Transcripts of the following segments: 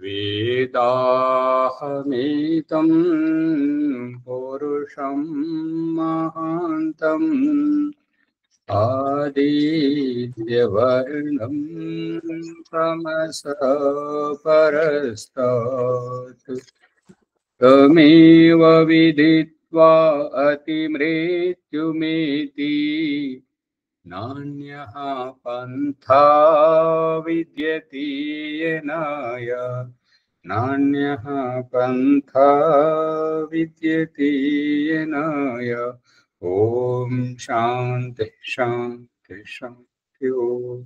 वेदाहमेतं पुरुषं महान्तम् आदित्यवर्णं तमसः परस्तात् तमेव विदित्वा अतिमृत्युमेति नान्यः पन्था विद्यते येनाय नान्यः पन्था विद्यते येनाय। ఓం శాంతి శాంతి శాంతి ఓం.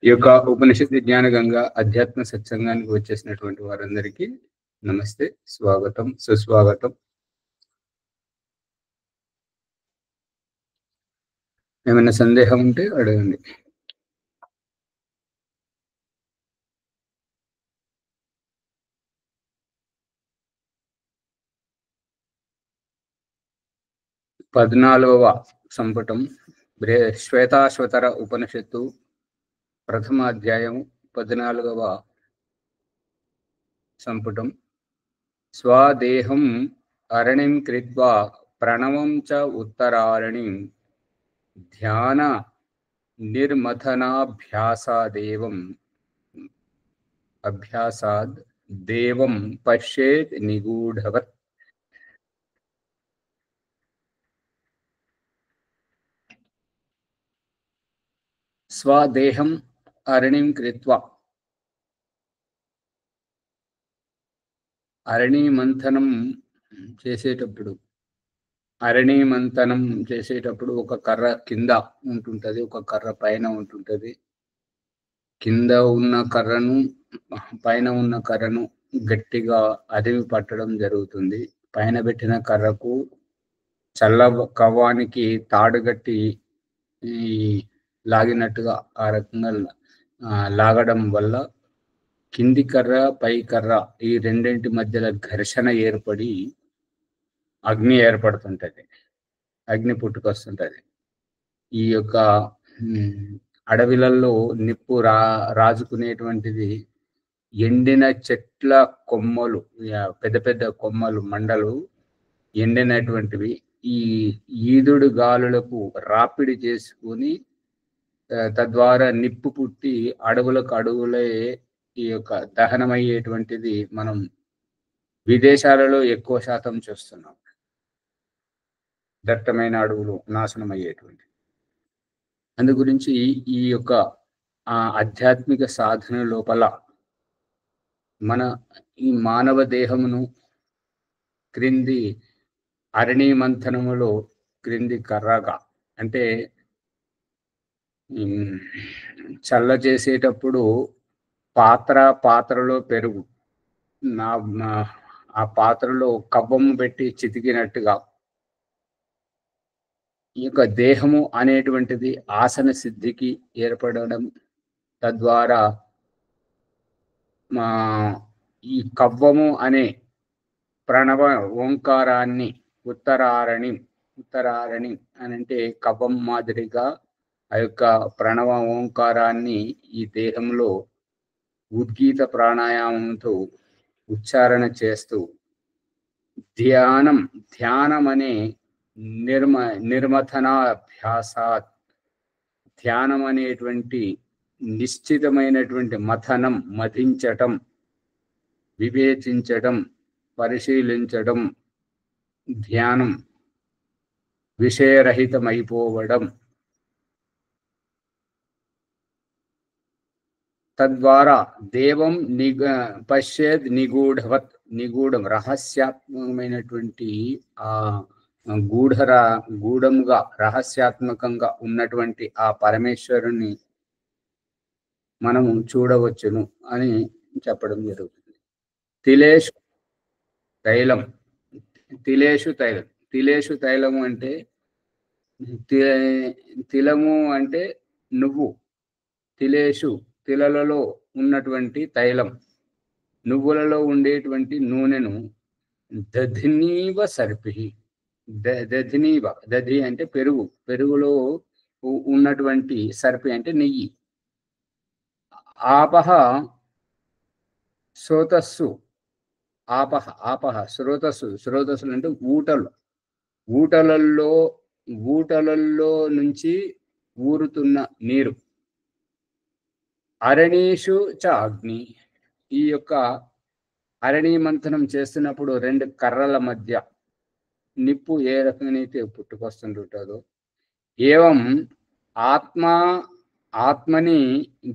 ఈ యొక్క ఉపనిషత్తు జ్ఞాన గంగా అధ్యాత్మ సత్సంగానికి వచ్చేసినటువంటి వారందరికీ నమస్తే, స్వాగతం, సుస్వాగతం. ఏమైనా సందేహం ఉంటే అడగండి. పద్నాలుగవ సంపుటం శ్వేతాశ్వతర ఉపనిషత్తు ప్రథమ అధ్యాయం 14వ సంపుటం. స్వాదేహం అరణిం కృత్వా ప్రణవం చ ఉత్తరారణిం ధ్యాన అభ్యాసాద్ దేవం పశ్యేత్ నిగూఢవత్. స్వదేహం అరణిం కృత్వా, అరణి మంథనం చేసేటప్పుడు ఒక కర్ర కింద ఉంటుంటది, ఒక కర్ర పైన ఉంటుంటది. కింద ఉన్న కర్రను పైన ఉన్న కర్రను గట్టిగా అదిమి పట్టడం జరుగుతుంది. పైన పెట్టిన కర్రకు చల్ల కవ్వానికి తాడుగట్టి లాగినట్టుగా ఆ రకంగా లాగడం వల్ల కింది కర్ర పై కర్ర ఈ రెండింటి మధ్యలో ఘర్షణ ఏర్పడి అగ్ని ఏర్పడుతుంటది, అగ్ని పుట్టుకొస్తుంటది. ఈ యొక్క అడవిలలో నిప్పు రాజుకునేటువంటిది ఎండిన చెట్ల కొమ్మలు, పెద్ద పెద్ద కొమ్మలు, మండలు ఎండినటువంటివి ఈ ఈదుడు గాలులకు రాపిడి చేసుకుని తద్వారా నిప్పు పుట్టి అడవులకు అడవులే ఈ యొక్క దహనమయ్యేటువంటిది మనం విదేశాలలో ఎక్కువ శాతం చూస్తున్నాం. దట్టమైన అడవులు నాశనం అయ్యేటువంటి. అందు గురించి ఈ యొక్క ఆధ్యాత్మిక సాధన లోపల మన ఈ మానవ దేహమును క్రింది అరణి మంథనములో క్రింది కర్రగా, అంటే చల్ల చేసేటప్పుడు పాత్రలో పెరుగు, ఆ పాత్రలో కవ్వము పెట్టి చితికినట్టుగా ఈ యొక్క దేహము అనేటువంటిది ఆసన సిద్ధికి ఏర్పడడం, తద్వారా ఈ కవ్వము అనే ప్రణవ ఓంకారాన్ని ఉత్తరారణి అని అంటే కవ్వం మాదిరిగా ఆ యొక్క ప్రణవ ఓంకారాన్ని ఈ దేహంలో ఉద్గీత ప్రాణాయామంతో ఉచ్చారణ చేస్తూ ధ్యానం అనే నిర్మథనాభ్యాసాత్, ధ్యానం అనేటువంటి నిశ్చితమైనటువంటి మథించటం, వివేచించడం, పరిశీలించడం, ధ్యానం విషయరహితమైపోవడం, తద్వారా దేవం పశ్యేద్ నిగూఢవత్, నిగూఢం రహస్యాత్మకమైనటువంటి ఆ గూఢంగా రహస్యాత్మకంగా ఉన్నటువంటి ఆ పరమేశ్వరుని మనము చూడవచ్చును అని చెప్పడం జరుగుతుంది. తిలేషు తైలము అంటే తిలము అంటే నువ్వు, తిలేషు తిలలలో ఉన్నటువంటి తైలం, నువ్వులలో ఉండేటువంటి నూనెను దధినీవ సర్పి, దధి అంటే పెరుగులో ఉన్నటువంటి సర్పి అంటే నెయ్యి. ఆపహ స్రోతస్సు ఆపహ ఆపహ స్రోతస్సులు అంటే ఊటలల్లో నుంచి ఊరుతున్న నీరు. అరణీషు చ అగ్ని. ఈ యొక్క అరణీ మంథనం చేస్తున్నప్పుడు రెండు కర్రల మధ్య నిప్పు ఏ రకంగానైతే పుట్టుకొస్తుంటుంటుందో, ఏవం ఆత్మని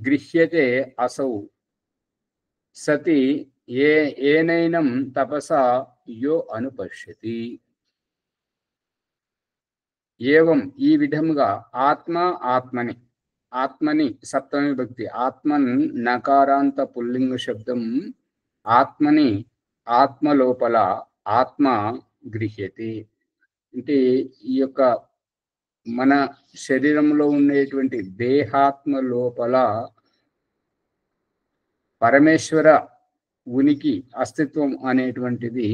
గృహ్యతే అసౌ సతి ఏనైనం తపసా యో అనుపశ్యతి. ఏవం ఈ విధముగా ఆత్మని సప్తమి విభక్తి, ఆత్మన్ నకారాంత పుల్లింగ శబ్దం. ఆత్మ లోపల ఆత్మ గృహ్యతి అంటే ఈ యొక్క మన శరీరంలో ఉండేటువంటి దేహాత్మ లోపల పరమేశ్వర ఉనికి అస్తిత్వం అనేటువంటిది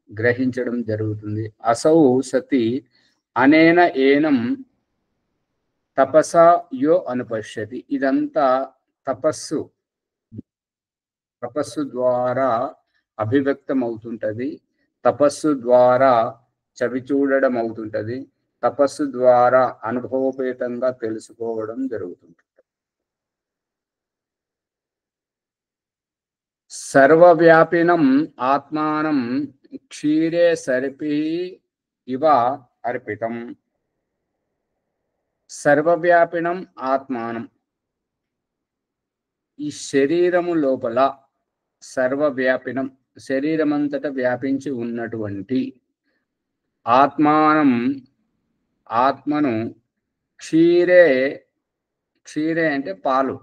గ్రహించడం జరుగుతుంది. అసౌ సతి అనేన ఏనం తపసా యో అనుపశ్యతి. ఇదంతా తపస్సు ద్వారా అభివ్యక్తం అవుతుంటది, తపస్సు ద్వారా చవి చూడడం అవుతుంటది, తపస్సు ద్వారా అనుభవపేతంగా తెలుసుకోవడం జరుగుతుంటుంది. సర్వవ్యాపినం ఆత్మానం క్షీరే సర్పి ఇవ అర్పితం. సర్వవ్యాపినం ఆత్మానం, ఈ శరీరము లోపల సర్వవ్యాపినం, శరీరమంతటా వ్యాపించి ఉన్నటువంటి ఆత్మను క్షీరే అంటే పాలు,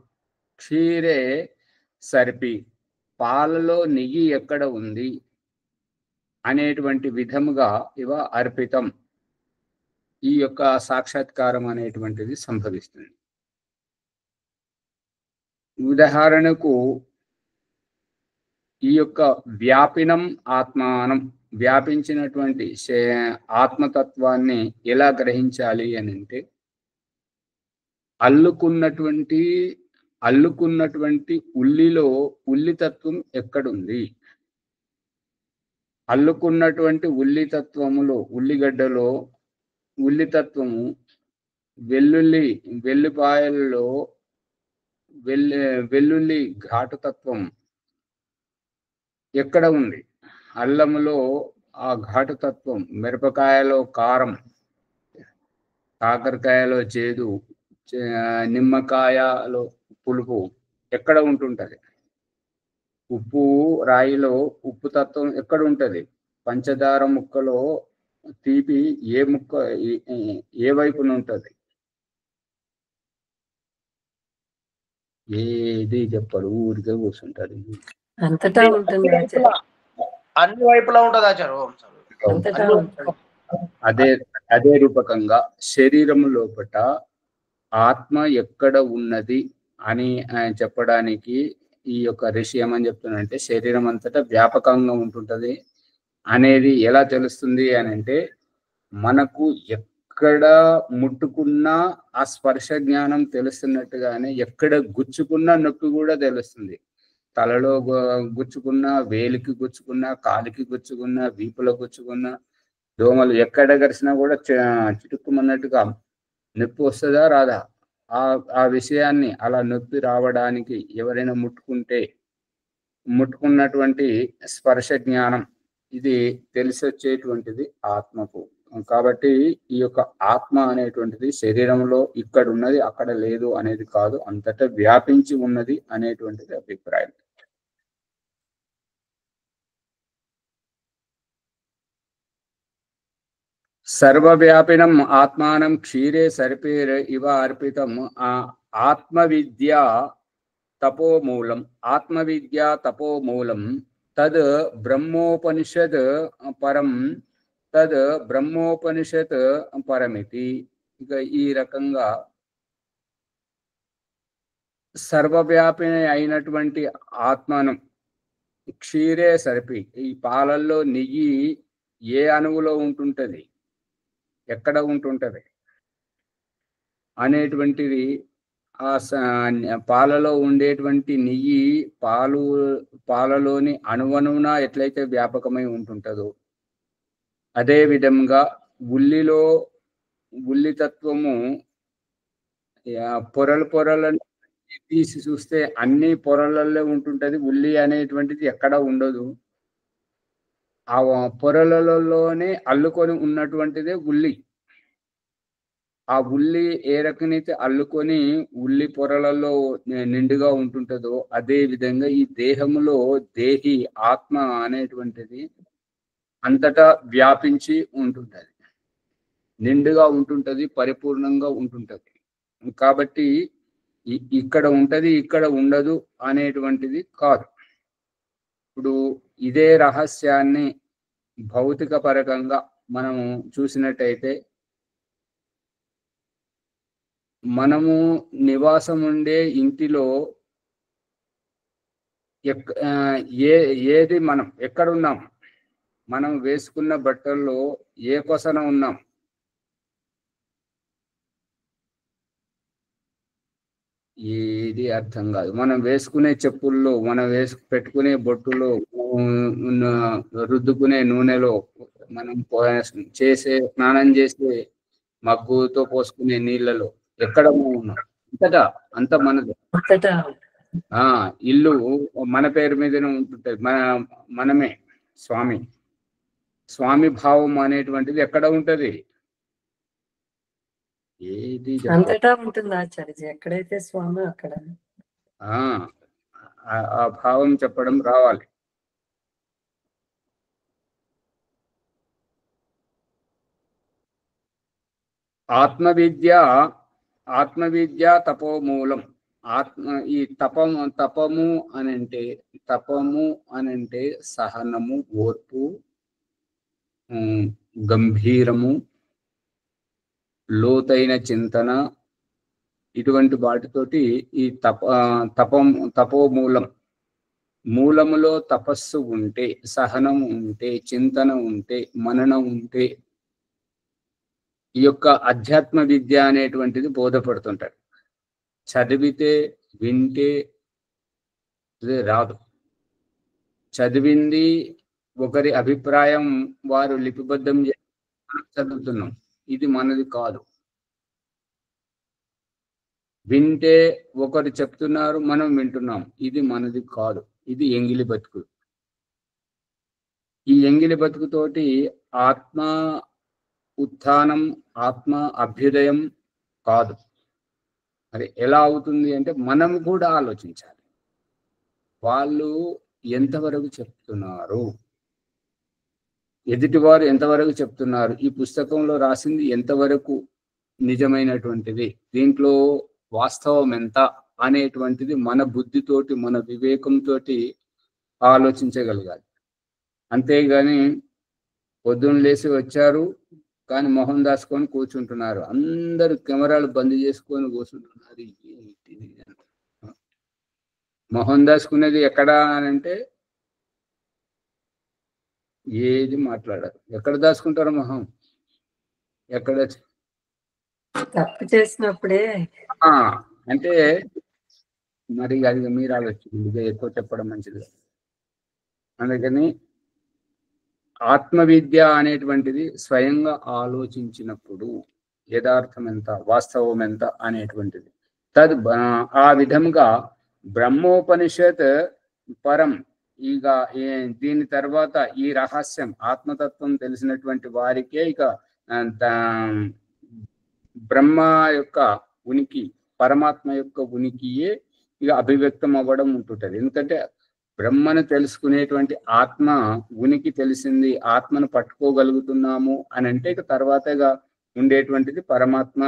క్షీరే సర్పి పాలలో నెయ్యి ఎక్కడ ఉంది అనేటువంటి విధముగా ఇవ అర్పితం, ఈ యొక్క సాక్షాత్కారం అనేటువంటిది సంభవిస్తుంది. ఉదాహరణకు ఈ యొక్క వ్యాపినం ఆత్మానం, వ్యాపించినటువంటి ఆత్మతత్వాన్ని ఎలా గ్రహించాలి అని అంటే, అల్లుకున్నటువంటి ఉల్లిలో ఉల్లితత్వం ఎక్కడుంది, అల్లుకున్నటువంటి ఉల్లిగడ్డలో ఉల్లితత్వము, వెల్లుల్లిపాయలలో వెల్లుల్లి ఘాటుతత్వం ఎక్కడ ఉంది, అల్లములో ఆ ఘాటుతత్వం, మిరపకాయలో కారం, కాకరకాయలో చేదు, నిమ్మకాయలో పులుపు ఎక్కడ ఉంటుంటది, ఉప్పు రాయిలో ఉప్పు తత్వం ఎక్కడ ఉంటది, పంచదార ముక్కలో తీపి ఏ వైపున ఉంటది, ఏది చెప్పడు, ఊరికే కూర్చుంటారు. అంతటా ఉంటుంది, అన్ని వైపులా ఉంటుంది ఆచారం. అదే రూపకంగా శరీరం లోపట ఆత్మ ఎక్కడ ఉన్నది అని చెప్పడానికి ఈ యొక్క ఋషి ఏమని చెప్తున్నాడంటే, శరీరం అంతటా వ్యాపకంగా ఉంటుంటది అనేది ఎలా తెలుస్తుంది అని అంటే, మనకు ఎక్కడ ముట్టుకున్నా ఆ స్పర్శ జ్ఞానం తెలుస్తున్నట్టుగానే ఎక్కడ గుచ్చుకున్నా నొప్పి కూడా తెలుస్తుంది. తలలో గుచ్చుకున్నా, వేలికి గుచ్చుకున్నా, కాలికి గుచ్చుకున్నా, వీపులో గుచ్చుకున్నా, దోమలు ఎక్కడ గరిచినా కూడా చిటుక్కుమన్నట్టుగా నొప్పి వస్తుందా రాదా, ఆ విషయాన్ని అలా నొప్పి రావడానికి ఎవరైనా ముట్టుకున్నటువంటి స్పర్శ జ్ఞానం ఇది తెలిసి వచ్చేటువంటిది ఆత్మకు. కాబట్టి ఈ యొక్క ఆత్మ అనేటువంటిది శరీరంలో ఇక్కడ ఉన్నది అక్కడ లేదు అనేది కాదు, అంతటా వ్యాపించి ఉన్నది అనేటువంటిది అభిప్రాయం. సర్వవ్యాపినం ఆత్మానం క్షీరే సర్పేర్ ఇవ అర్పితం. ఆత్మవిద్యా తపోమూలం తద్ బ్రహ్మోపనిషత్ పరమితి. ఇక ఈ రకంగా సర్వవ్యాపిని అయినటువంటి ఆత్మను క్షీరే సర్పి, ఈ పాలల్లో నెయ్యి ఏ అణువులో ఉంటుంటది, ఎక్కడ ఉంటుంటది అనేటువంటిది ఆ పాలలో ఉండేటువంటి నెయ్యి పాలలోని అణువణువున ఎట్లయితే వ్యాపకమై ఉంటుంటుందో అదే విధంగా ఉల్లి తత్వము పొరలను తీసి చూస్తే అన్ని పొరలలో ఉంటుంటది. ఉల్లి అనేటువంటిది ఎక్కడ ఉండదు. ఆ పొరలలోనే అల్లుకొని ఉన్నటువంటిదే ఉల్లి. ఆ ఉల్లి ఏ రకమైతే అల్లుకొని ఉల్లి పొరలలో నిండుగా ఉంటుంటదో అదే విధంగా ఈ దేహములో దేహి ఆత్మ అనేటువంటిది అంతటా వ్యాపించి ఉంటుంటది, నిండుగా ఉంటుంటది, పరిపూర్ణంగా ఉంటుంటది. కాబట్టి ఇక్కడ ఉంటది, ఇక్కడ ఉండదు అనేటువంటిది కాదు. ఇప్పుడు ఇదే రహస్యాన్ని భౌతిక పరకంగా మనము చూసినట్టయితే మనము నివాసం ఉండే ఇంటిలో ఏది మనం ఎక్కడున్నాం, మనం వేసుకున్న బట్టల్లో ఏ కొసన ఉన్నాం, ఏది అర్థం కాదు. మనం వేసుకునే చెప్పుల్లో, మనం పెట్టుకునే బొట్టులో, రుద్దుకునే నూనెలో, మనం స్నానం చేసే మగ్గుతో పోసుకునే నీళ్ళలో ఎక్కడ ఉన్నాం, అంత మనది. ఇల్లు మన పేరు మీదనే ఉంటుంటది. మనమే స్వామి భావం అనేటువంటిది ఎక్కడ ఉంటది? ఏది అంతటా ఉంటుంది ఆచార్య, ఎక్కడైతే స్వామి అక్కడ. ఆ భావం చెప్పడం రావాలి. ఆత్మవిద్య తపోమూలం. ఈ తపము అనంటే సహనము, ఓర్పు, గంభీరము, లోతైన చింతన, ఇటువంటి వాటితోటి ఈ తపోమూలం. మూలములో తపస్సు ఉంటే, సహనం ఉంటే, చింతన ఉంటే, మననం ఉంటే ఈ యొక్క అధ్యాత్మ విద్య అనేటువంటిది బోధపడుతుంటాడు. చదివితే వింటే రాదు. చదివింది ఒకరి అభిప్రాయం వారు లిపిబద్ధం చదువుతున్నాం, ఇది మనది కాదు. వింటే ఒకరు చెప్తున్నారు, మనం వింటున్నాం, ఇది మనది కాదు. ఇది ఎంగిలి బతుకు. ఈ ఎంగిలి బతుకుతోటి ఆత్మ ఉత్థానం, ఆత్మ అభ్యుదయం కాదు. అది ఎలా అవుతుంది అంటే మనం కూడా ఆలోచించాలి. వాళ్ళు ఎంతవరకు చెప్తున్నారు, ఎదుటివారు ఎంతవరకు చెప్తున్నారు, ఈ పుస్తకంలో రాసింది ఎంతవరకు నిజమైనటువంటిది, దీంట్లో వాస్తవం ఎంత అనేటువంటిది మన బుద్ధితోటి, మన వివేకంతో ఆలోచించగలగాలి. అంతేగాని పొద్దున్న లేచి వచ్చారు కానీ మొహం దాచుకొని కూర్చుంటున్నారు, అందరు కెమెరాలు బంద్ చేసుకొని కూర్చుంటున్నారు. మొహం దాచుకునేది ఎక్కడ అంటే ఏది మాట్లాడరు. ఎక్కడ దాచుకుంటారు మొహం? ఎక్కడ తప్పు చేసినప్పుడే. అంటే మరి అది మీరు ఆలోచించండి, ఎక్కువ చెప్పడం మంచిది. అందుకని ఆత్మవిద్య అనేటువంటిది స్వయంగా ఆలోచించినప్పుడు యథార్థం ఎంత, వాస్తవం ఎంత అనేటువంటిది ఆ విధంగా బ్రహ్మోపనిషత్ పరం. ఇక దీని తర్వాత ఈ రహస్యం ఆత్మతత్వం తెలిసినటువంటి వారికే ఇక బ్రహ్మ యొక్క ఉనికి, పరమాత్మ యొక్క ఉనికియే ఇక అభివ్యక్తం అవ్వడం ఉంటుంటది. ఎందుకంటే బ్రహ్మను తెలుసుకునేటువంటి ఆత్మ ఉనికి తెలిసింది, ఆత్మను పట్టుకోగలుగుతున్నాము అని అంటే ఇక తర్వాతగా ఉండేటువంటిది పరమాత్మ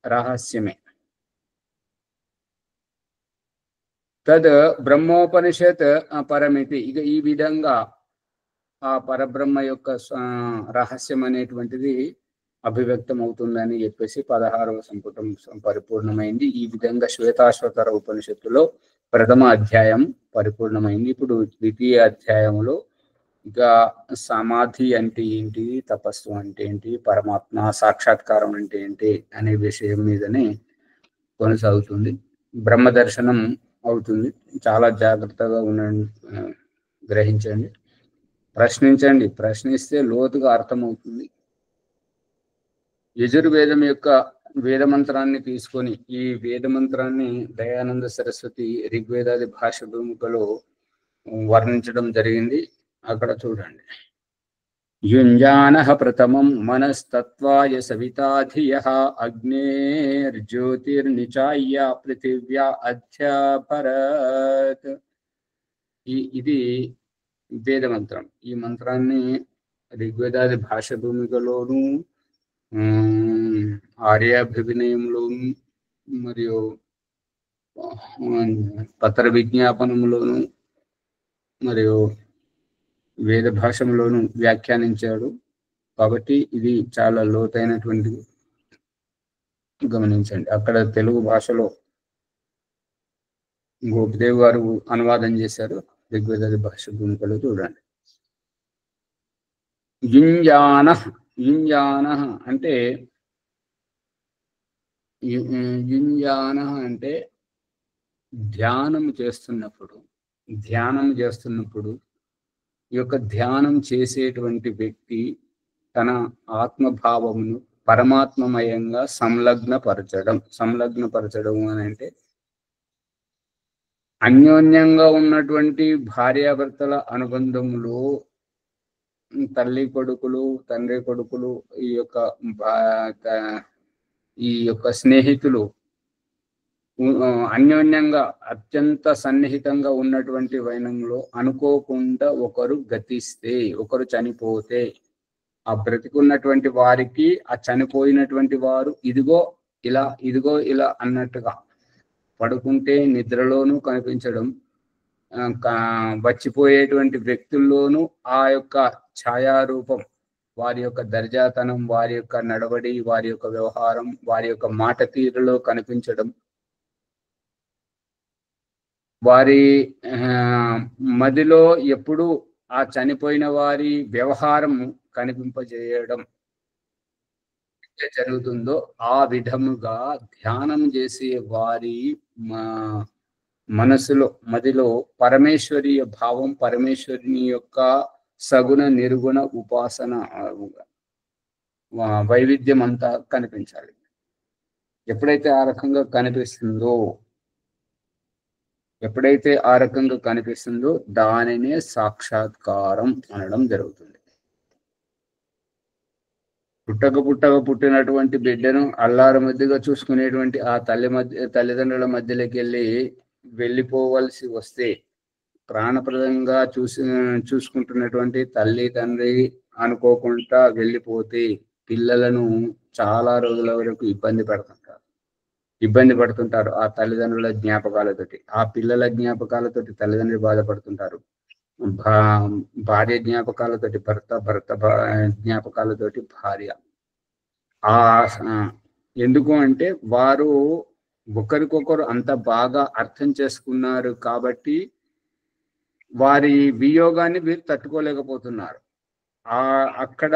రహస్యమే. తద్ బ్రహ్మోపనిషత్ పరమితి. ఇక ఈ విధంగా ఆ పరబ్రహ్మ యొక్క రహస్యం అనేటువంటిది అభివ్యక్తం అవుతుందని చెప్పేసి 16వ సంపుటం పరిపూర్ణమైంది. ఈ విధంగా శ్వేతాశ్వతర ఉపనిషత్తులో ప్రథమ అధ్యాయం పరిపూర్ణమైంది. ఇప్పుడు ద్వితీయ అధ్యాయంలో ఇక సమాధి అంటే ఏంటి, తపస్సు అంటే ఏంటి, పరమాత్మ సాక్షాత్కారం అంటే ఏంటి అనే విషయం మీదనే కొనసాగుతుంది. బ్రహ్మ దర్శనం అవుతుంది. చాలా జాగ్రత్తగా గ్రహించండి, ప్రశ్నించండి. ప్రశ్నిస్తే లోతుగా అర్థమవుతుంది. యజుర్వేదం యొక్క వేద మంత్రాన్ని తీసుకొని ఈ వేద మంత్రాన్ని దయానంద సరస్వతి ఋగ్వేదాది భాష భూమికలో వర్ణించడం జరిగింది. అక్కడ చూడండి. యుంజానః ప్రథమం మనస్తత్వాయ సవితాధియః అగ్నేర్జ్యోతిర్నిచాయ్య పృథివ్యా అధ్యాపరత్. ఇది వేద మంత్రం. ఈ మంత్రాన్ని ఋగ్వేదాది భాష భూమికలోను ఆర్యాభివినయంలోను మరియు పత్ర విజ్ఞాపనంలోను మరియు వేద భాషలోను వ్యాఖ్యానించాడు. కాబట్టి ఇది చాలా లోతైనటువంటిది. గమనించండి. అక్కడ తెలుగు భాషలో గోపిదేవ్ గారు అనువాదం చేశారు. ఋగ్వేదాది భాష భూమికలో చూడండి. యుంజాన అంటే ధ్యానం చేస్తున్నప్పుడు ఈ యొక్క ధ్యానం చేసేటువంటి వ్యక్తి తన ఆత్మభావమును పరమాత్మమయంగా సంలగ్నపరచడం అని అంటే అన్యోన్యంగా ఉన్నటువంటి భార్యాభర్తల అనుబంధములో తల్లి కొడుకులు, తండ్రి కొడుకులు, ఈ యొక్క స్నేహితులు అన్యోన్యంగా అత్యంత సన్నిహితంగా ఉన్నటువంటి వైనంలో అనుకోకుండా ఒకరు గతిస్తే, ఒకరు చనిపోతే, ఆ బ్రతికున్నటువంటి వారికి ఆ చనిపోయినటువంటి వారు ఇదిగో ఇలా అన్నట్టుగా పడుకుంటే నిద్రలోనూ కనిపించడం, వచ్చిపోయేటువంటి వ్యక్తుల్లోనూ ఆ యొక్క ఛాయారూపం, వారి యొక్క దర్జాతనం, వారి యొక్క నడవడి, వారి యొక్క వ్యవహారం, వారి యొక్క మాట తీరులో కనిపించడం, వారి మదిలో ఎప్పుడు ఆ చనిపోయిన వారి వ్యవహారం కనిపింపజేయడం జరుగుతుందో ఆ విధముగా ధ్యానం చేసే వారి మనసులో, మదిలో పరమేశ్వరీయ భావం, పరమేశ్వరుని యొక్క సగుణ నిర్గుణ ఉపాసన వైవిధ్యం అంతా కనిపించాలి. ఎప్పుడైతే ఆ రకంగా కనిపిస్తుందో దానినే సాక్షాత్కారం అనడం జరుగుతుంది. పుట్టినటువంటి బిడ్డను అల్లారు మధ్యగా చూసుకునేటువంటి ఆ తల్లిదండ్రుల మధ్యలోకి వెళ్ళిపోవలసి వస్తే, ప్రాణప్రదంగా చూసుకుంటున్నటువంటి తల్లి తండ్రి అనుకోకుండా వెళ్ళిపోతే పిల్లలను చాలా రోజుల వరకు ఇబ్బంది పడుతుంటారు. ఆ తల్లిదండ్రుల జ్ఞాపకాలతోటి, ఆ పిల్లల జ్ఞాపకాలతోటి తల్లిదండ్రులు బాధపడుతుంటారు. భార్య జ్ఞాపకాలతోటి భర్త జ్ఞాపకాలతోటి భార్య. ఎందుకు అంటే వారు ఒకరికొకరు అంత బాగా అర్థం చేసుకున్నారు కాబట్టి వారి వియోగాన్ని వీరు తట్టుకోలేకపోతున్నారు. అక్కడ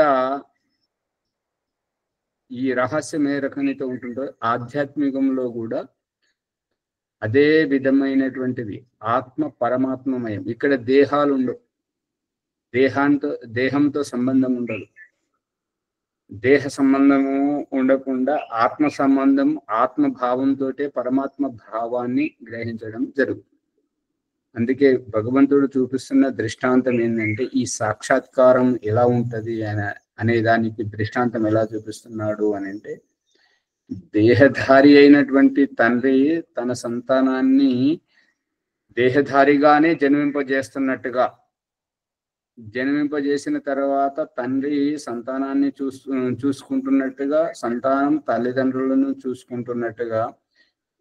ఈ రహస్యం ఏ రకంగా ఉంటుందో ఆధ్యాత్మికంలో కూడా అదే విధమైనటువంటిది. ఆత్మ పరమాత్మమయం. ఇక్కడ దేహాలు ఉండవు, దేహంతో సంబంధం ఉండదు. దేహ సంబంధము ఉండకుండా ఆత్మ సంబంధం, ఆత్మభావంతో పరమాత్మ భావాన్ని గ్రహించడం జరుగుతుంది. అందుకే భగవంతుడు చూపిస్తున్న దృష్టాంతం ఏంటంటే ఈ సాక్షాత్కారం ఎలా ఉంటది అనే దానికి దృష్టాంతం ఎలా చూపిస్తున్నాడు అని అంటే, దేహధారి అయినటువంటి తండ్రి తన సంతానాన్ని దేహధారిగానే జన్మింపజేసిన తర్వాత తండ్రి సంతానాన్ని చూసుకుంటున్నట్టుగా, సంతానం తల్లిదండ్రులను చూసుకుంటున్నట్టుగా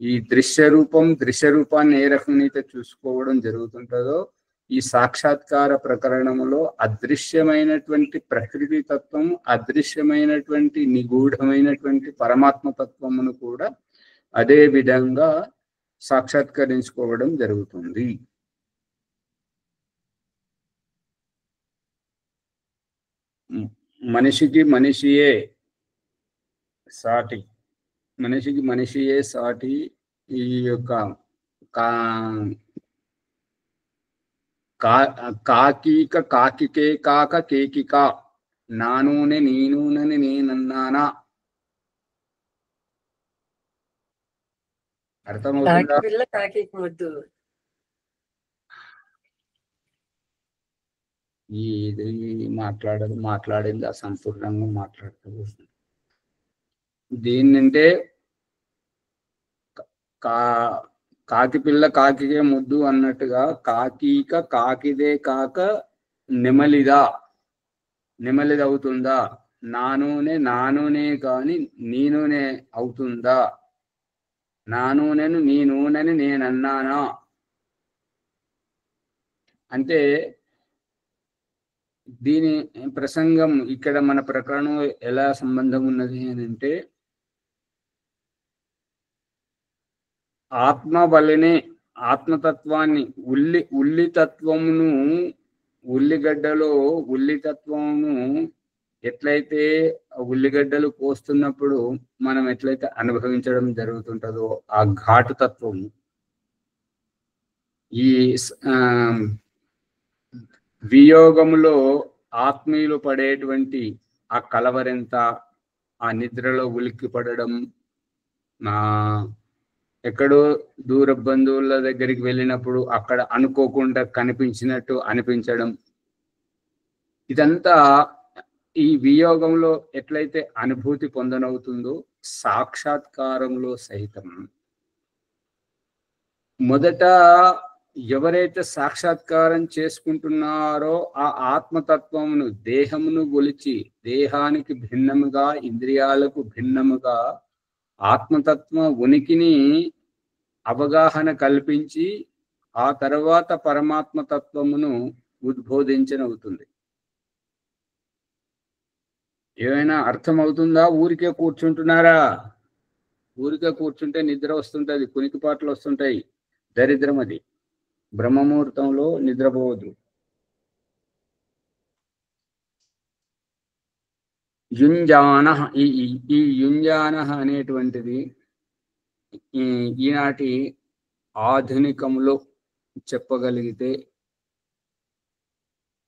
ఈ దృశ్యరూపాన్ని ఏ రకంగా చూసుకోవడం జరుగుతుంటుందో ఈ సాక్షాత్కార ప్రకరణములో అదృశ్యమైనటువంటి ప్రకృతి తత్వం, అదృశ్యమైనటువంటి నిగూఢమైనటువంటి పరమాత్మ తత్వమును కూడా అదే విధంగా సాక్షాత్కరించుకోవడం జరుగుతుంది. మనిషికి మనిషియే సాటి, మనిషికి మనిషియే సాటి. ఈ యొక్క కాకీక కాకికే కాక కేకిక నానూనె నీనూనని నేనన్నానా. అర్థమవుతుందా? కాకి పిల్ల కాకి ముద్దు. ఇది మాట్లాడింది అసంపూర్ణంగా మాట్లాడుతుంది. దీన్నంటే కాకి పిల్ల కాకికే ముద్దు అన్నట్టుగా కాకీక కాకిదే కాక నెమలిదవుతుందా? నానూనే కాని నీ నూనె అవుతుందా? నా నూనెను నీ నూనెని నేనన్నానా అంటే దీని ప్రసంగం ఇక్కడ మన ప్రకరణం ఎలా సంబంధం ఉన్నది అని అంటే, ఆత్మ వల్లనే ఆత్మతత్వాన్ని ఉల్లితత్వమును ఉల్లిగడ్డలో ఉల్లితత్వమును ఎట్లయితే ఉల్లిగడ్డలు కోస్తున్నప్పుడు మనం ఎట్లయితే అనుభవించడం జరుగుతుంటుందో ఆ ఘాటు తత్వం ఈ వియోగములో ఆత్మీయులు పడేటువంటి ఆ కలవరెంత, ఆ నిద్రలో ఉలిక్కి పడడం, ఎక్కడో దూర బంధువుల దగ్గరికి వెళ్ళినప్పుడు అక్కడ అనుకోకుండా కనిపించినట్టు అనిపించడం, ఇదంతా ఈ వియోగంలో ఎట్లయితే అనుభూతి పొందనవుతుందో సాక్షాత్కారంలో సైతం మొదట ఎవరైతే సాక్షాత్కారం చేసుకుంటున్నారో ఆ ఆత్మతత్వమును దేహమును గొలిచి దేహానికి భిన్నముగా ఇంద్రియాలకు భిన్నముగా ఆత్మతత్వ ఉనికిని అవగాహన కల్పించి ఆ తర్వాత పరమాత్మ తత్వమును ఉద్బోధించనవుతుంది. ఏమైనా అర్థమవుతుందా? ఊరికే కూర్చుంటున్నారా? ఊరికే కూర్చుంటే నిద్ర వస్తుంటది, కునికిపాట్లు వస్తుంటాయి. దరిద్రం అది. బ్రహ్మముహూర్తంలో నిద్రపోవద్దు. యుంజాన, ఈ యుంజాన అనేటువంటిది ఈనాటి ఆధునికంలో చెప్పగలిగితే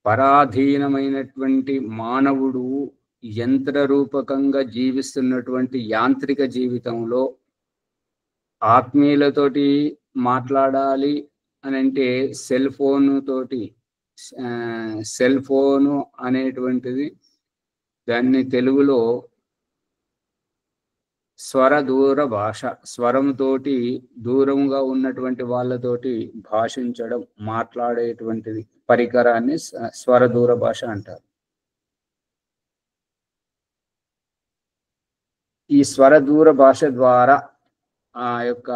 పరాధీనమైనటువంటి మానవుడు యంత్ర రూపకంగా జీవిస్తున్నటువంటి యాంత్రిక జీవితంలో ఆత్మీయులతోటి మాట్లాడాలి అని అంటే సెల్ ఫోను అనేటువంటిది, దాన్ని తెలుగులో స్వర దూర భాష, స్వరంతోటి దూరంగా ఉన్నటువంటి వాళ్ళతోటి భాషించడం, మాట్లాడేటువంటిది పరికరాన్ని స్వర దూర భాష అంటారు. ఈ స్వర దూర భాష ద్వారా ఆ యొక్క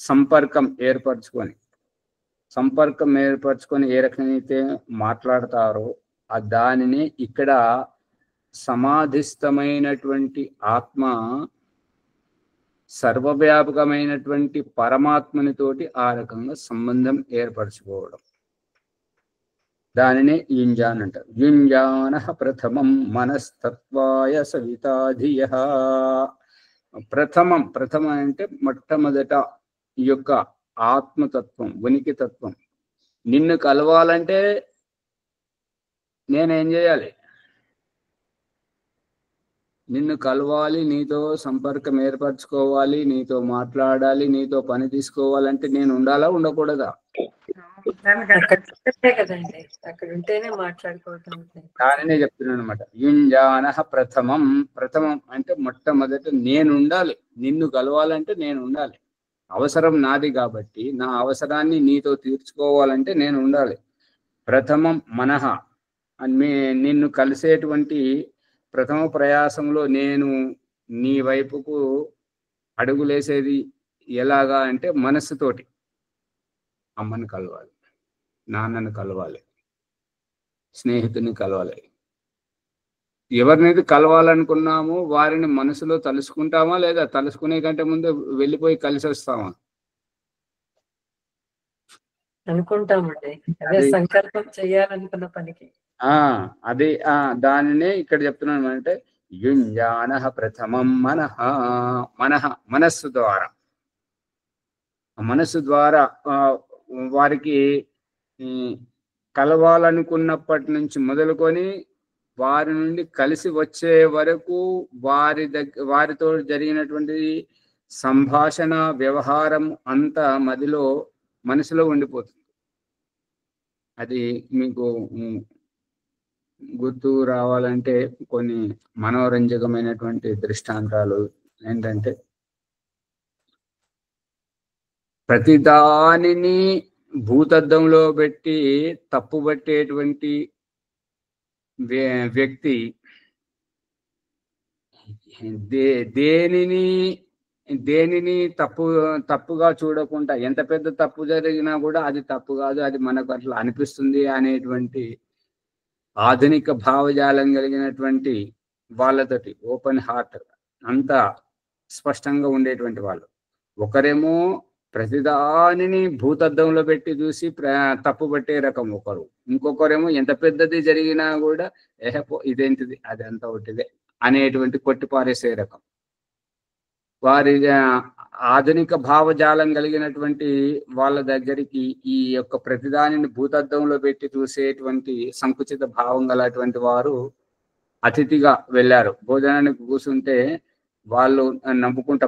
సంపర్కం ఏర్పరచుకొని ఏ రకమైతే మాట్లాడతారో ఆ దానిని ఇక్కడ సమాధిస్థమైనటువంటి ఆత్మ సర్వవ్యాపకమైనటువంటి పరమాత్మని తోటి ఆ రకంగా సంబంధం ఏర్పరచుకోవడం, దానిని యుంజాన్ అంటారు. యుంజాన ప్రథమం మనస్తత్వాయ సవితాధియః. ప్రథమం అంటే మొట్టమొదట ఈ యొక్క ఆత్మతత్వం, ఉనికి తత్వం నిన్ను కలవాలంటే నేనేం చేయాలి? నిన్ను కలవాలి, నీతో సంపర్కం ఏర్పరచుకోవాలి, నీతో మాట్లాడాలి, నీతో పని తీసుకోవాలంటే నేను ఉండాలా ఉండకూడదా? కదండి, అక్కడ ఉంటేనే మాట్లాడుకోవటం. దానినే చెప్తున్నాను అనమాట. యుంజాన ప్రథమం అంటే మొట్టమొదట నేను ఉండాలి. నిన్ను కలవాలంటే నేను ఉండాలి. అవసరం నాది కాబట్టి నా అవసరాన్ని నీతో తీర్చుకోవాలంటే నేను ఉండాలి. ప్రథమం మనః, నిన్ను కలిసేటువంటి ప్రథమ ప్రయాసంలో నేను నీ వైపుకు అడుగులేసేది ఎలాగా అంటే మనస్సుతోటి. అమ్మని కలవాలి, నాన్నని కలవాలి, స్నేహితుని కలవాలి. ఎవరినైతే కలవాలనుకున్నామో వారిని మనసులో తలుసుకుంటామా లేదా? తలుసుకునే కంటే ముందు వెళ్ళిపోయి కలిసి వస్తామా? అనుకుంటామండి. అదే సంకల్పం చేయాలనుకున్న పనికి. అదే దానినే ఇక్కడ చెప్తున్నాను. అంటే యుంజానః ప్రథమం మనస్సు ద్వారా, మనస్సు ద్వారా వారికి కలవాలనుకున్నప్పటి నుంచి మొదలుకొని వారి నుండి కలిసి వచ్చే వరకు వారితో జరిగినటువంటి సంభాషణ వ్యవహారం అంతా మనసులో ఉండిపోతుంది. అది మీకు గుర్తు రావాలంటే కొన్ని మనోరంజకమైనటువంటి దృష్టాంతాలు ఏంటంటే, ప్రతిదానిని భూతద్దంలో పెట్టి తప్పుబట్టేటువంటి వ్యక్తి దేనిని తప్పుగా చూడకుండా, ఎంత పెద్ద తప్పు జరిగినా కూడా అది తప్పు కాదు, అది మనకు అట్లా అనిపిస్తుంది అనేటువంటి ఆధునిక భావజాలం కలిగినటువంటి వాళ్ళతోటి ఓపెన్ హార్ట్ అంతా స్పష్టంగా ఉండేటువంటి వాళ్ళు. ఒకరేమో ప్రతిదానిని భూతద్దంలో పెట్టి చూసి తప్పు పట్టే రకం ఒకరు, ఇంకొకరేమో ఎంత పెద్దది జరిగినా కూడా ఇదేంటిది అది అంతా ఒకటిదే అనేటువంటి కొట్టిపారేసే రకం. వారి ఆధునిక భావజాలం కలిగినటువంటి వాళ్ళ దగ్గరికి ఈ యొక్క ప్రతిదానిని భూతద్దంలో పెట్టి చూసేటువంటి సంకుచిత భావం గలటువంటి వారు అతిథిగా వెళ్ళారు. భోజనానికి కూర్చుంటే వాళ్ళు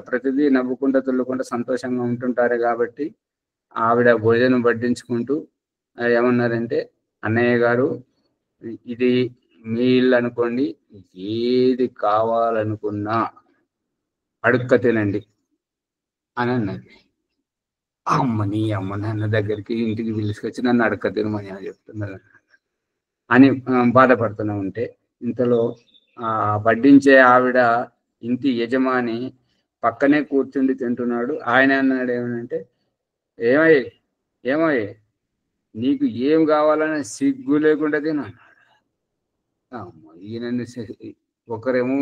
ప్రతిదీ నవ్వుకుంటా తుల్లుకుంటా సంతోషంగా ఉంటుంటారు. కాబట్టి ఆవిడ భోజనం వడ్డించుకుంటూ ఏమన్నారంటే, అన్నయ్య గారు ఇది మీ ఇల్లు అనుకోండి, ఏది కావాలనుకున్నా అడుక్క తినండి అని అన్నది. అమ్మ నాన్న దగ్గరికి ఇంటికి పిలుచుకొచ్చి నన్ను అడుక్క తినమని చెప్తున్నారు అని బాధపడుతూనే ఉంటే, ఇంతలో వడ్డించే ఆవిడ ఇంటి యజమాని పక్కనే కూర్చుండి తింటున్నాడు. ఆయన అన్నాడు ఏమనంటే, ఏమయ్య నీకు ఏం కావాలని సిగ్గు లేకుండా తినన్నాడు. ఈయన ఒకరేమో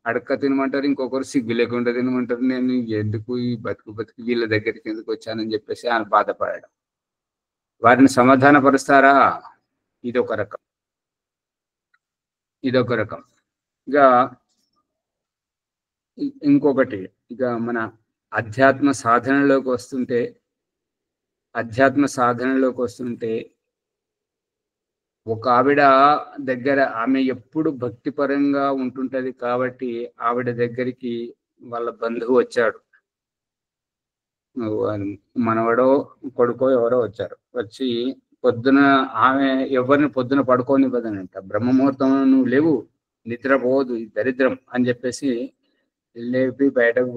అడక్క తినమంటారు, ఇంకొకరు సిగ్గు లేకుండా తినమంటారు. నేను ఎందుకు ఈ బతుకు వీళ్ళ దగ్గరికి ఎందుకు వచ్చానని చెప్పేసి ఆయన బాధపడాడు. వారిని సమాధానపరుస్తారా? ఇదొక రకం. ఇక ఇంకొకటి, ఇక మన అధ్యాత్మ సాధనలోకి వస్తుంటే ఒక ఆవిడ దగ్గర, ఆమె ఎప్పుడు భక్తిపరంగా ఉంటుంటది కాబట్టి ఆవిడ దగ్గరికి వాళ్ళ బంధువు వచ్చాడు. మనవడో కొడుకో ఎవరో వచ్చారు. వచ్చి పొద్దున ఆమె ఎవరిని పొద్దున పడుకోనివ్వదనంట. బ్రహ్మముహూర్తం నువ్వు లేవు, నిద్రపోవద్దు, దరిద్రం అని చెప్పేసి లేపి బయటకు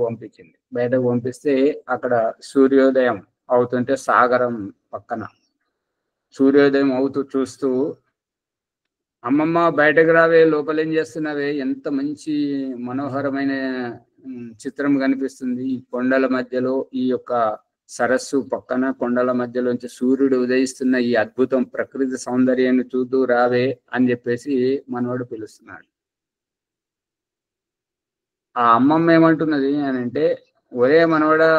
పంపిస్తే అక్కడ సూర్యోదయం అవుతుంటే సాగరం పక్కన సూర్యోదయం అవుతూ చూస్తూ, అమ్మమ్మ బయటకు రావే, లోపల ఏం చేస్తున్నావే, ఎంత మంచి మనోహరమైన చిత్రం కనిపిస్తుంది, ఈ కొండల మధ్యలో ఈ యొక్క సరస్సు పక్కన కొండల మధ్యలోంచి సూర్యుడు ఉదయిస్తున్న ఈ అద్భుతం ప్రకృతి సౌందర్యాన్ని చూస్తూ రావే అని చెప్పేసి మనవాడు పిలుస్తున్నాడు. ఆ అమ్మమ్మ ఏమంటున్నది అని అంటే, ఒరే మనవడా,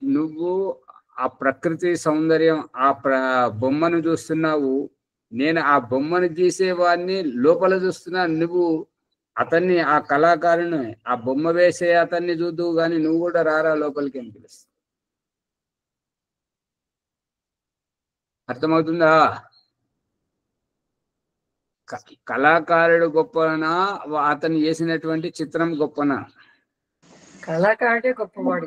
నువ్వు ఆ ప్రకృతి సౌందర్యం బొమ్మను చూస్తున్నావు, నేను ఆ బొమ్మను గీసేవాడిని లోపల చూస్తున్నా, నువ్వు అతన్ని, ఆ కళాకారుని, ఆ బొమ్మ వేసే అతన్ని చూద్దువు కానీ నువ్వు కూడా రారా లోపలికి అని పిలుస్తావు. అర్థమవుతుందా? కళాకారుడు గొప్పనా, అతను వేసినటువంటి చిత్రం గొప్పనా? కళాకారుడే గొప్పవాడు.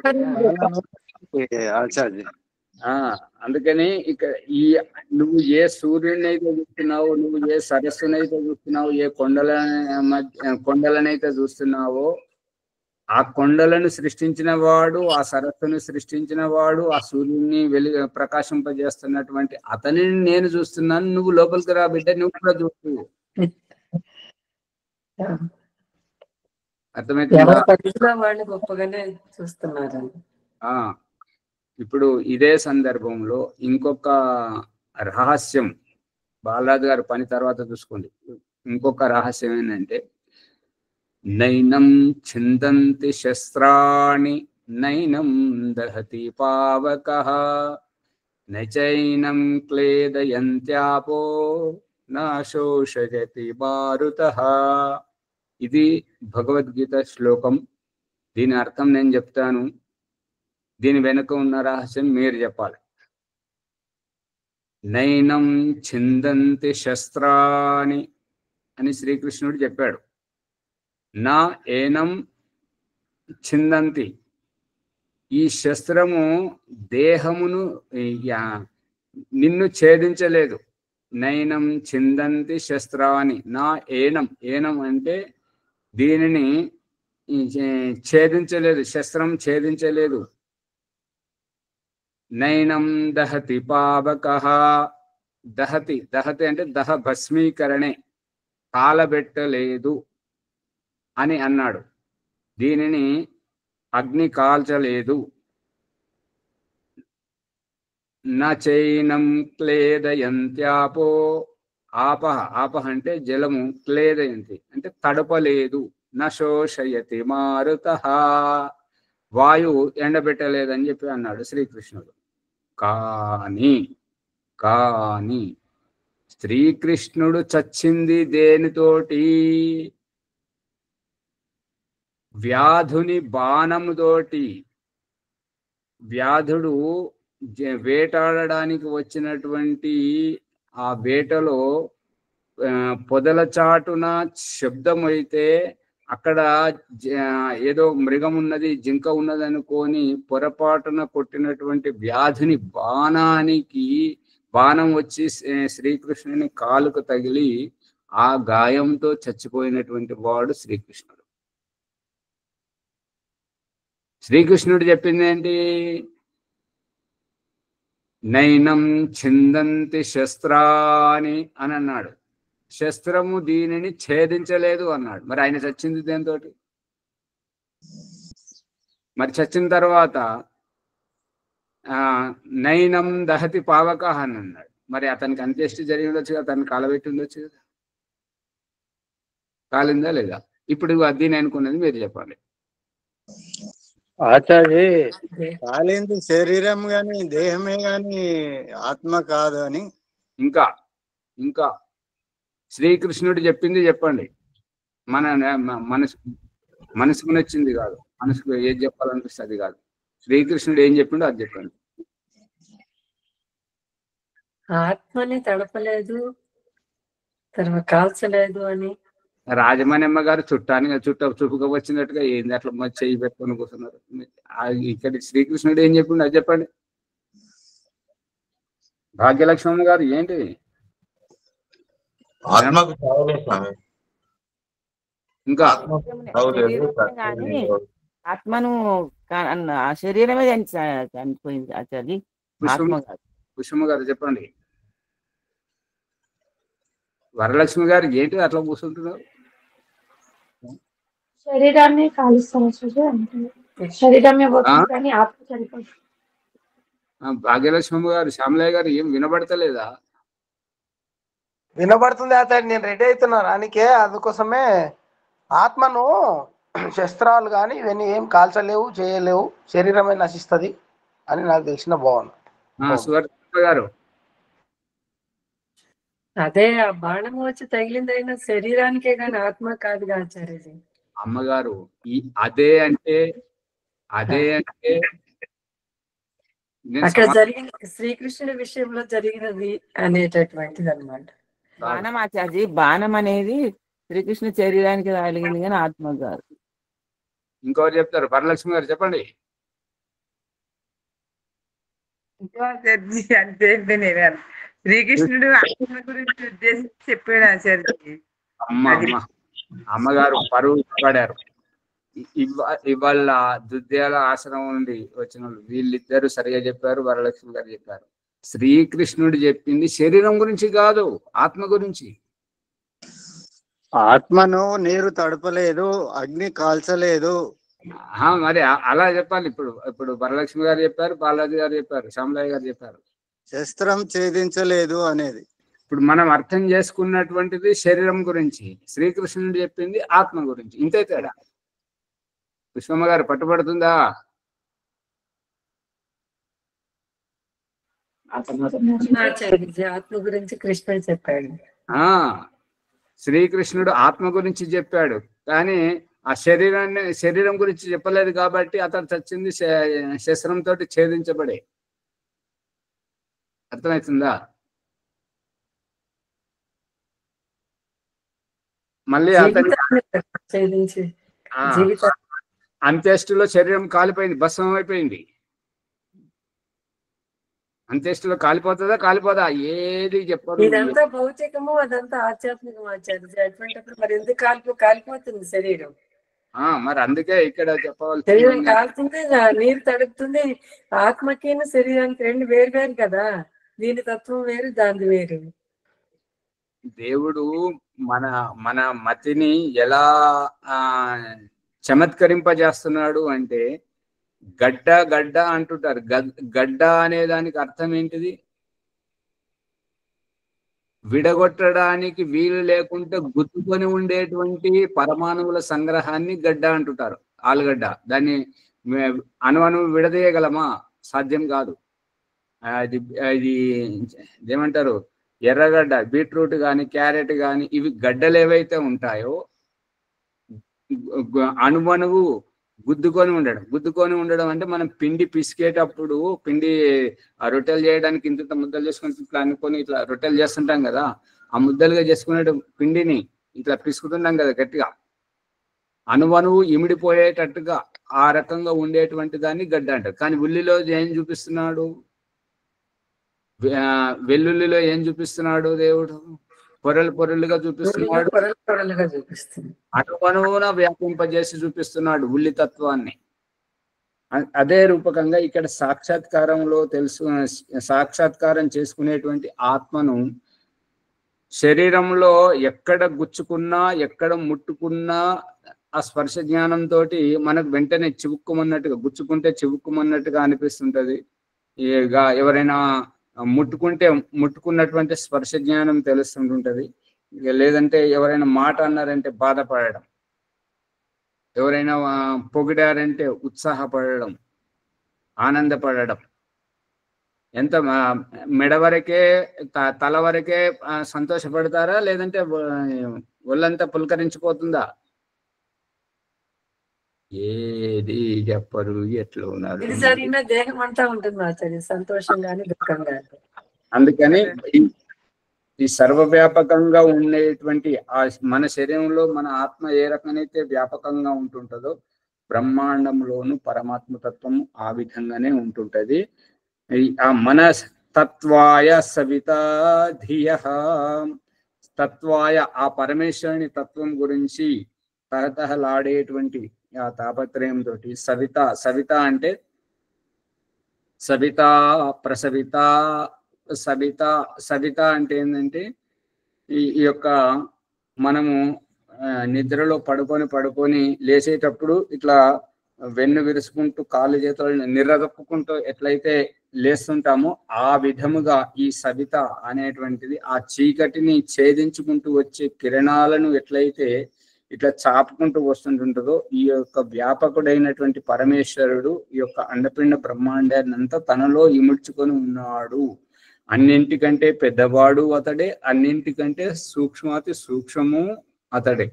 అందుకని ఇక నువ్వు ఏ సూర్యుడిని అయితే చూస్తున్నావు, నువ్వు ఏ సరస్సునైతే చూస్తున్నావు, ఏ కొండలనైతే చూస్తున్నావో, ఆ కొండలను సృష్టించిన వాడు, ఆ సరస్సును సృష్టించిన వాడు, ఆ సూర్యుడిని ప్రకాశింపజేస్తున్నటువంటి అతనిని నేను చూస్తున్నాను. నువ్వు లోపలికి రా బిడ్డ, నువ్వు కూడా చూస్తూ. అర్థమైతే వాళ్ళు గొప్పగానే చూస్తున్నారు. ఇప్పుడు ఇదే సందర్భంలో ఇంకొక రహస్యం, బాలరాజు గారి పని తర్వాత చూసుకోండి. ఇంకొక రహస్యం ఏంటంటే, నైనం ఛిందంతి శస్త్రాణి నైనం దహతి పావకః నచైనం క్లేదయంత్యాపో నా శోషయతి మారుతః. ఇది భగవద్గీత శ్లోకం. దీని అర్థం నేను చెప్తాను, దీని వెనుక ఉన్న రహస్యం మీరు చెప్పాలి. నైనం ఛిందంతి శస్త్రాని అని శ్రీకృష్ణుడు చెప్పాడు. నా ఏనం ఛిందంతి, ఈ శస్త్రము దేహమును నిన్ను ఛేదించలేదు. నైనం ఛిందంతి శస్త్రాని, నా ఏనం, ఏనం అంటే దీనిని ఛేదించలేదు, శస్త్రం ఛేదించలేదు. నైనం దహతి పావకః, దహతి, దహతి అంటే దహ భస్మీకరణే, కాలబెట్టలేదు అని అన్నాడు. దీనిని అగ్ని కాల్చలేదు. నచైనం క్లేదయంత్యాపో, ఆపహ, ఆపహ అంటే జలము, క్లేదయంతి అంటే తడపలేదు. నశోషయతి మారుతః, వాయువు ఎండబెట్టలేదని చెప్పి అన్నాడు శ్రీకృష్ణుడు. కానీ కానీ శ్రీకృష్ణుడు చచ్చింది దేనితోటి? వ్యాధుని బాణముతోటి. వ్యాధుడు వేటాడడానికి వచ్చినటువంటి ఆ వేటలో పొదల చాటున శబ్దం అయితే అక్కడ ఏదో మృగం ఉన్నది, జింక ఉన్నది అనుకొని పొరపాటున కొట్టినటువంటి వ్యాధుని బాణం వచ్చి శ్రీకృష్ణుని కాలుకు తగిలి ఆ గాయంతో చచ్చిపోయినటువంటి వాడు శ్రీకృష్ణుడు. శ్రీకృష్ణుడు చెప్పింది ఏంటి? నైనం ఛిందంతి శస్త్రాని అని అన్నాడు. శస్త్రము దీనిని ఛేదించలేదు అన్నాడు. మరి ఆయన చచ్చింది దేంతో? మరి చచ్చిన తర్వాత నైనం దహతి పావకః అని అన్నాడు. మరి అతనికి అంత్యేష్టి జరిగి ఉండొచ్చు కదా, అతన్ని కాలబెట్టి ఉండొచ్చు కదా, కాలిందా లేదా? ఇప్పుడు దీని అనుకున్నది మీరు చెప్పాలి. ఆచార్య, కాలింది శరీరం గాని దేహమే గాని ఆత్మ కాదు అని. ఇంకా ఇంకా శ్రీకృష్ణుడు చెప్పింది చెప్పండి. మనసుకు నచ్చింది కాదు, మనసుకు ఏది చెప్పాలనిపిస్తే అది కాదు. శ్రీకృష్ణుడు ఏం చెప్పిండో అది చెప్పండి. ఆత్మని తడపలేదు, తర్వాత కాల్చలేదు అని. రాజమణమ్మ గారు చుట్టుగా వచ్చినట్టుగా ఏంది అట్లా చెయ్యి పెట్టుకొని కూర్చున్నారు. ఇక్కడ శ్రీకృష్ణుడు ఏం చెప్పిండు అది చెప్పండి. భాగ్యలక్ష్మమ్మ గారు ఏంటి? ఇంకా ఆత్మను ఆ శరీరమే చనిపోయింది ఆచార్య. పుష్పమ్మ గారు చెప్పండి. వరలక్ష్మి గారు ఏంటి అట్లా కూర్చుంటున్నారు? శరీరాన్ని కాలుస్తారు, శరీరమే పోతుంది కానీ ఆత్మ చనిపోతుంది. భాగ్యలక్ష్మి గారు, శ్యామలయ్య గారు ఏం వినబడతలేదా? వినబడుతుంది అతడు. నేను రెడీ అవుతున్నా రానికే. అందుకోసమే ఆత్మను శస్త్రాలు కానీ ఇవన్నీ ఏం కాల్చలేవు, చేయలేవు, శరీరమే నశిస్తుంది అని నాకు తెలిసిన భావన. సువర్ణ గారు, అదే ఆ బాణం వచ్చి తగిలిందైనా శరీరానికే కానీ ఆత్మ కాదు ఆచార్యజీ. అమ్మగారు అదే అంటే అక్కడ జరిగిన శ్రీకృష్ణుడి విషయంలో జరిగినది అనేటటువంటిది అనమాట. బాణం ఆచార్య, బాణం అనేది శ్రీకృష్ణ శరీరానికి తగిలింది కానీ ఆత్మ కాదు. ఇంకోరు చెప్తారు. వరలక్ష్మి గారు చెప్పండి. అంతే నేను శ్రీకృష్ణుడు ఆత్మ గురించి ఉద్దేశించి చెప్పాడు ఆచార్య. అమ్మగారు పరువు పడారు. ఇవాళ దుద్యాల ఆశ్రమం నుండి వచ్చిన వీళ్ళిద్దరు సరిగా చెప్పారు, వరలక్ష్మి గారు చెప్పారు. శ్రీకృష్ణుడు చెప్పింది శరీరం గురించి కాదు, ఆత్మ గురించి. ఆత్మను నీరు తడపలేదు, అగ్ని కాల్చలేదు. మరి అలా చెప్పాలి. ఇప్పుడు వరలక్ష్మి గారు చెప్పారు, బాలాజీ గారు చెప్పారు, శ్యామలయ్య గారు చెప్పారు. శస్త్రం ఛేదించలేదు అనేది ఇప్పుడు మనం అర్థం చేసుకున్నటువంటిది శరీరం గురించి, శ్రీకృష్ణుడు చెప్పింది ఆత్మ గురించి. ఇంతే తేడా. పుష్పమ్మ గారు పట్టుబడుతుందా? ఆత్మ గురించి కృష్ణుడు చెప్పాడు. శ్రీకృష్ణుడు ఆత్మ గురించి చెప్పాడు, కానీ ఆ శరీరం గురించి చెప్పలేదు కాబట్టి అతను చచ్చింది శస్త్రంతో ఛేదించబడే. అర్థమవుతుందా? మళ్ళీ అతని అంత్యేష్టిలో శరీరం కాలిపోయింది, భస్మం అయిపోయింది. అంత్యేష్టిలో కాలిపోతుందా కాలిపోదా ఏది చెప్పరు. ఇదంతా భౌతికము, అదంతా ఆధ్యాత్మికం ఆచార్య. జడ్జ్మెంట్ అప్పుడు మరి ఎందుకు కాలిపోతుంది శరీరం? మరి అందుకే ఇక్కడ చెప్పవలసింది, శరీరం కాలుతుంది, నీరు తడుపుతుంది. ఆత్మకి శరీరానికి రెండు వేరు వేరు కదా. దీని తత్వం వేరు, దాని వేరు. దేవుడు మన మతిని ఎలా చమత్కరింపజేస్తున్నాడు అంటే, గడ్డ అంటుంటారు. గడ్డ అనే దానికి అర్థం ఏంటిది? విడగొట్టడానికి వీలు లేకుంటే గుర్తుకొని ఉండేటువంటి పరమాణువుల సంగ్రహాన్ని గడ్డ అంటుంటారు. ఆలుగడ్డ. దాన్ని అణువణువు విడదీయగలమా? సాధ్యం కాదు. ఇది ఏమంటారు, ఎర్రగడ్డ, బీట్రూట్ కానీ క్యారెట్ కానీ ఇవి గడ్డలు ఏవైతే ఉంటాయో అణువణువు గుద్దుకొని ఉండడం అంటే మనం పిండి పిసికేటప్పుడు పిండి రొట్టెలు చేయడానికి ఇంత ముద్దలు చేసుకుని ఇట్లా అనుకొని ఇట్లా రొట్టెలు చేస్తుంటాం కదా, ఆ ముద్దలుగా చేసుకునే పిండిని ఇట్లా పిసుకుతుంటాం కదా గట్టిగా, అణువణువు ఇమిడిపోయేటట్టుగా ఆ రకంగా ఉండేటువంటి దాన్ని గడ్డ అంటారు. కానీ ఉల్లిలో ఏం చూపిస్తున్నాడు? వెల్లుల్లిలో ఏం చూపిస్తున్నాడు దేవుడు? పొరలుగా చూపిస్తున్నాడు. అణువణువున వ్యాపింపజేసి చూపిస్తున్నాడు ఉల్లి తత్వాన్ని. అదే రూపకంగా ఇక్కడ సాక్షాత్కారం చేసుకునేటువంటి ఆత్మను శరీరంలో ఎక్కడ గుచ్చుకున్నా, ఎక్కడ ముట్టుకున్నా ఆ స్పర్శ జ్ఞానంతో మనకు వెంటనే గుచ్చుకుంటే చివుక్కుమన్నట్టుగా అనిపిస్తుంటది. ఇక ఎవరైనా ముట్టుకున్నటువంటి స్పర్శ జ్ఞానం తెలుస్తుంటుంటది. ఇక లేదంటే ఎవరైనా మాట అన్నారంటే బాధపడడం, ఎవరైనా పొగిడారంటే ఉత్సాహపడడం, ఆనందపడడం. ఎంత మెడ వరకే తల వరకే సంతోషపడతారా, లేదంటే ఒళ్ళంతా పులకరించిపోతుందా? ఏది చెప్పరు, ఎట్లా ఉన్నారు. దేహం అంతా ఉంటుంది ఆచార్య, సంతోషం గాని దుఃఖం గాని. అందుకని ఈ సర్వవ్యాపకంగా ఉండేటువంటి ఆ మన శరీరంలో మన ఆత్మ ఏ రకమైతే వ్యాపకంగా ఉంటుంటుందో బ్రహ్మాండంలోను పరమాత్మ తత్వం ఆ విధంగానే ఉంటుంటది. ఆ మన తత్వాయ సవితా ధియ, తత్వాయ ఆ పరమేశ్వరుని తత్వం గురించి తహతహలాడేటువంటి ఆ తాపత్రయంతో సవిత అంటే సవిత అంటే ఏంటంటే ఈ యొక్క మనము నిద్రలో పడుకొని లేచేటప్పుడు ఇట్లా వెన్ను విరుచుకుంటూ కాళ్ళు చేతులను నిర్రగప్పుకుంటూ ఎట్లయితే లేస్తుంటామో ఆ విధముగా ఈ సవిత అనేటువంటిది ఆ చీకటిని ఛేదించుకుంటూ వచ్చే కిరణాలను ఎట్లయితే ఇట్లా చాపుకుంటూ వస్తుంటుంటుందో ఈ యొక్క వ్యాపకుడైనటువంటి పరమేశ్వరుడు ఈ యొక్క అండపిండ బ్రహ్మాండాన్ని అంతా తనలో ఇముడ్చుకొని ఉన్నాడు. అన్నింటికంటే పెద్దవాడు అతడే, అన్నింటికంటే సూక్ష్మాతి సూక్ష్మము అతడే,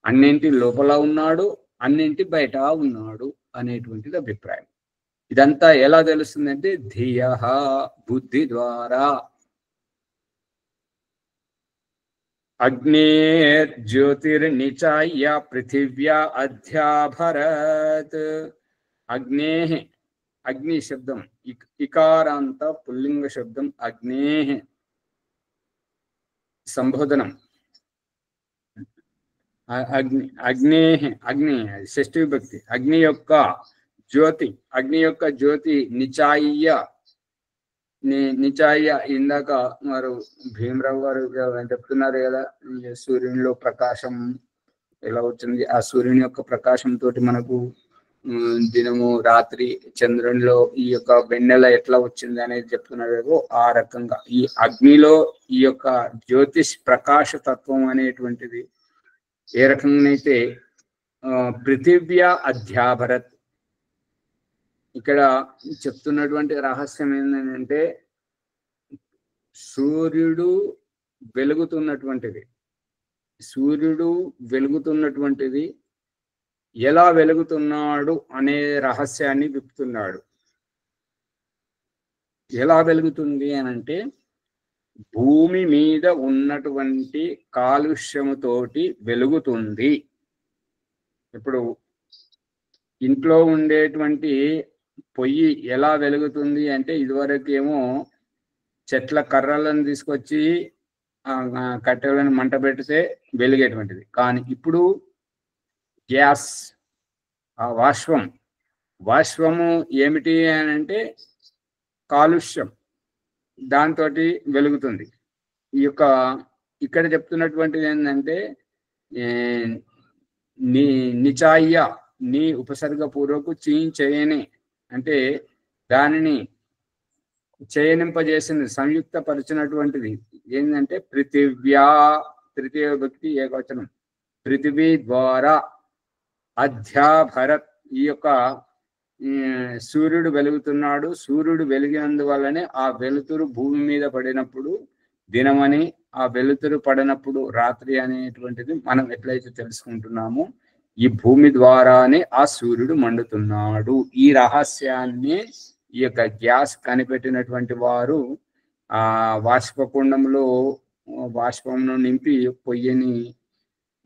అన్నింటి లోపల ఉన్నాడు, అన్నింటి బయట ఉన్నాడు అనేటువంటిది అభిప్రాయం. ఇదంతా ఎలా తెలుస్తుందంటే ధియః బుద్ధి ద్వారా. అగ్నేర్జ్యోతిర్నిచాయ్య పృథివ్యా అధ్యాభరత్. అగ్ని శబ్దం ఇకారాంత పుల్లింగ శబ్దం. సంబోధనం అగ్ని షష్ఠీ విభక్తి. అగ్ని యొక్క జ్యోతి నిచాయ్య ఇందాక వారు భీమరావు గారు చెప్తున్నారు కదా, సూర్యునిలో ప్రకాశం ఎలా వచ్చింది, ఆ సూర్యుని యొక్క ప్రకాశం తోటి మనకు దినము రాత్రి, చంద్రునిలో ఈ యొక్క వెన్నెల ఎట్లా వచ్చింది అనేది చెప్తున్నారు కదా. ఆ రకంగా ఈ అగ్నిలో ఈ యొక్క జ్యోతిష్ ప్రకాశ తత్వం అనేటువంటిది ఏ రకంగానైతే పృథివ్యా అధ్యాభరత్. ఇక్కడ చెప్తున్నటువంటి రహస్యం ఏంటంటే సూర్యుడు వెలుగుతున్నటువంటిది ఎలా వెలుగుతున్నాడు అనే రహస్యాన్ని విప్పుతున్నాడు. ఎలా వెలుగుతుంది అనంటే భూమి మీద ఉన్నటువంటి కాలుష్యముతోటి వెలుగుతుంది. ఇప్పుడు ఇంట్లో ఉండేటువంటి పొయ్యి ఎలా వెలుగుతుంది అంటే ఇదివరకేమో చెట్ల కర్రలను తీసుకొచ్చి కట్టెలను మంట పెడితే వెలిగేటువంటిది. కానీ ఇప్పుడు గ్యాస్, ఆ వాష్పము ఏమిటి అని అంటే కాలుష్యం, దాంతో వెలుగుతుంది. ఈ యొక్క ఇక్కడ చెప్తున్నటువంటిది ఏంటంటే నిచాయ్య, నీ ఉపసర్గపూర్వకు చేయని అంటే దానిని చేయనింపజేసింది, సంయుక్తపరిచినటువంటిది ఏంటంటే పృథివ్యా, తృతీయ భక్తి ఏకవచనం, పృథివీ ద్వారా అధ్యాభరత్. ఈ యొక్క సూర్యుడు వెలుగుతున్నాడు. సూర్యుడు వెలిగినందువల్లనే ఆ వెలుతురు భూమి మీద పడినప్పుడు దినమని, ఆ వెలుతురు పడినప్పుడు రాత్రి అనేటువంటిది మనం ఎట్లయితే తెలుసుకుంటున్నామో ఈ భూమి ద్వారానే ఆ సూర్యుడు మండుతున్నాడు. ఈ రహస్యాన్ని ఈ యొక్క గ్యాస్ కనిపెట్టినటువంటి వారు ఆ బాష్పకుండంలో బాష్పంను నింపి పొయ్యిని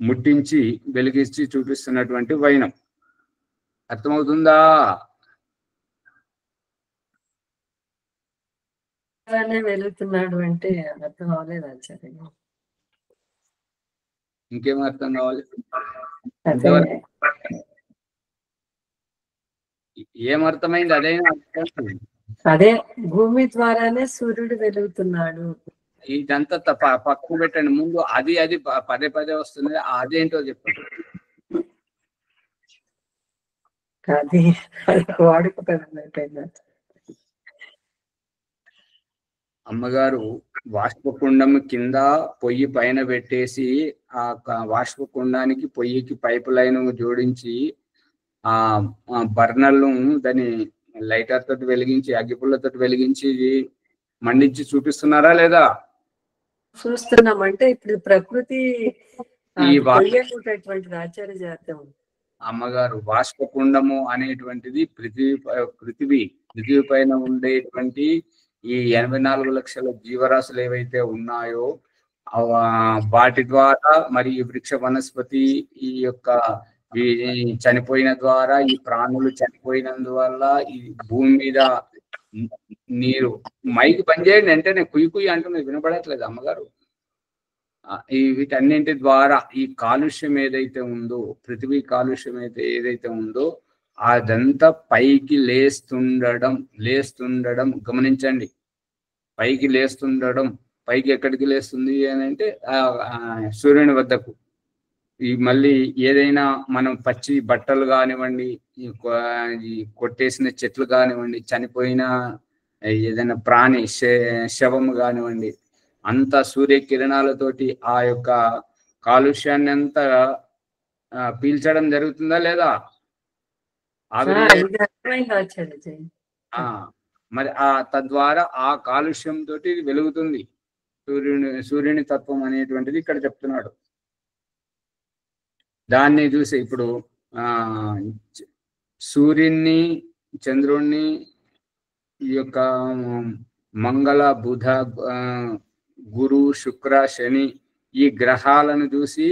ముట్టించి వెలిగించి చూపిస్తున్నటువంటి వైనం. అర్థమవుతుందా? వెలుగుతున్నాడు అంటే అర్థం అవ్వలేదు ఆచార్య. ఇంకేం అర్థం కావాలి? ఏమర్థమైంది? అదే భూమి ద్వారానే సూర్యుడు వెలుగుతున్నాడు. ఇదంతా పక్కకు పెట్టండి. ముందు అది పదే పదే వస్తుంది, అదేంటో చెప్పండి. అది వాడుకుంటారు. అమ్మగారు బాష్పకుండం కింద పొయ్యి పైన పెట్టేసి ఆ బాష్పకుండానికి పొయ్యికి పైపు లైన్ జోడించి ఆ బర్నర్లు దాన్ని లైటర్ తోటి వెలిగించి అగ్గిపుల్లతో వెలిగించి మండించి చూపిస్తున్నారా లేదా? చూస్తున్నాం. అంటే ఇప్పుడు ప్రకృతి ఆచార్య జాతం. అమ్మగారు బాష్పకుండము అనేటువంటిది పృథివీ పైన ఉండేటువంటి ఈ 84 లక్షల జీవరాశులు ఏవైతే ఉన్నాయో వాటి ద్వారా మరి ఈ వృక్ష వనస్పతి ఈ యొక్క చనిపోయిన ద్వారా ఈ ప్రాణులు చనిపోయినందువల్ల ఈ భూమి మీద నీరు మైకి పనిచేయండి అంటే నేను కుయ్యి అంటున్నది వినపడట్లేదు అమ్మగారు. వీటన్నింటి ద్వారా ఈ కాలుష్యం ఏదైతే ఉందో, పృథివీ కాలుష్యం ఏదైతే ఉందో అదంతా పైకి లేస్తుండడం గమనించండి. పైకి లేస్తుండడం, పైకి ఎక్కడికి లేస్తుంది అని అంటే సూర్యుని వద్దకు. ఈ మళ్ళీ ఏదైనా మనం పచ్చి బట్టలు కానివ్వండి, ఈ కొట్టేసిన చెట్లు కానివ్వండి, చనిపోయిన ఏదైనా ప్రాణి శవము కానివ్వండి, అంత సూర్యకిరణాలతోటి ఆ యొక్క కాలుష్యాన్ని అంతా పీల్చడం జరుగుతుందా లేదా? మరి తద్వారా ఆ కాలుష్యం తోటి వెలుగుతుంది. సూర్యుని తత్వం అనేటువంటిది ఇక్కడ చెప్తున్నాడు. దాన్ని చూసి ఇప్పుడు సూర్యుని, చంద్రుణ్ణి, ఈ యొక్క మంగళ, బుధ, గురు, శుక్ర, శని ఈ గ్రహాలను చూసి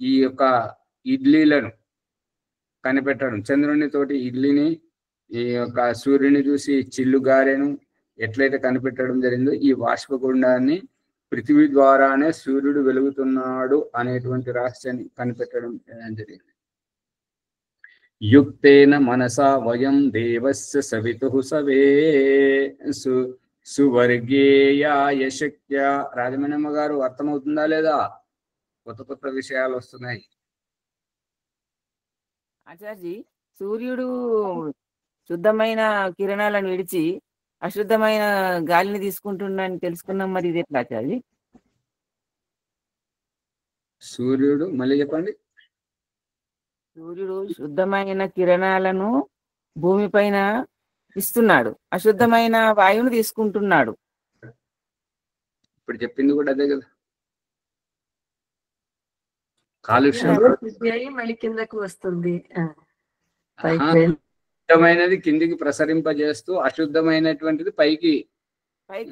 ఈ యొక్క ఇడ్లీలను కనిపెట్టడం, చంద్రుని తోటి ఇడ్లీని, ఈ యొక్క సూర్యుని చూసి చిల్లుగారెను ఎట్లయితే కనిపెట్టడం జరిగిందో ఈ బాష్పగుండాన్ని పృథివీ ద్వారానే సూర్యుడు వెలుగుతున్నాడు అనేటువంటి రహస్యాన్ని కనిపెట్టడం జరిగింది. యుక్తేన మనసా వయం దేవస్య సవితుః సవే సువర్గేయాయ శక్య. రాజమణమ్మ గారు అర్థమవుతుందా లేదా? కొత్త విషయాలు వస్తున్నాయి. ఆచార్జీ, సూర్యుడు శుద్ధమైన కిరణాలను విడిచి అశుద్ధమైన గాలిని తీసుకుంటున్నాడని తెలుసుకున్నాం. మరి ఇది ఎట్లా ఆచార్జీ? సూర్యుడు మళ్ళీ చెప్పండి. సూర్యుడు శుద్ధమైన కిరణాలను భూమిపైన ఇస్తున్నాడు, అశుద్ధమైన వాయువును తీసుకుంటున్నాడు. ఇప్పుడు చెప్పింది కూడా అదే కదా. కాలుష్యం శుద్ధి అయి మళ్ళీ కిందకు వస్తుంది. పైకి వెళ్ళి శుద్ధమైనది కిందికి ప్రసరింపజేస్తూ అశుద్ధమైనటువంటిది పైకి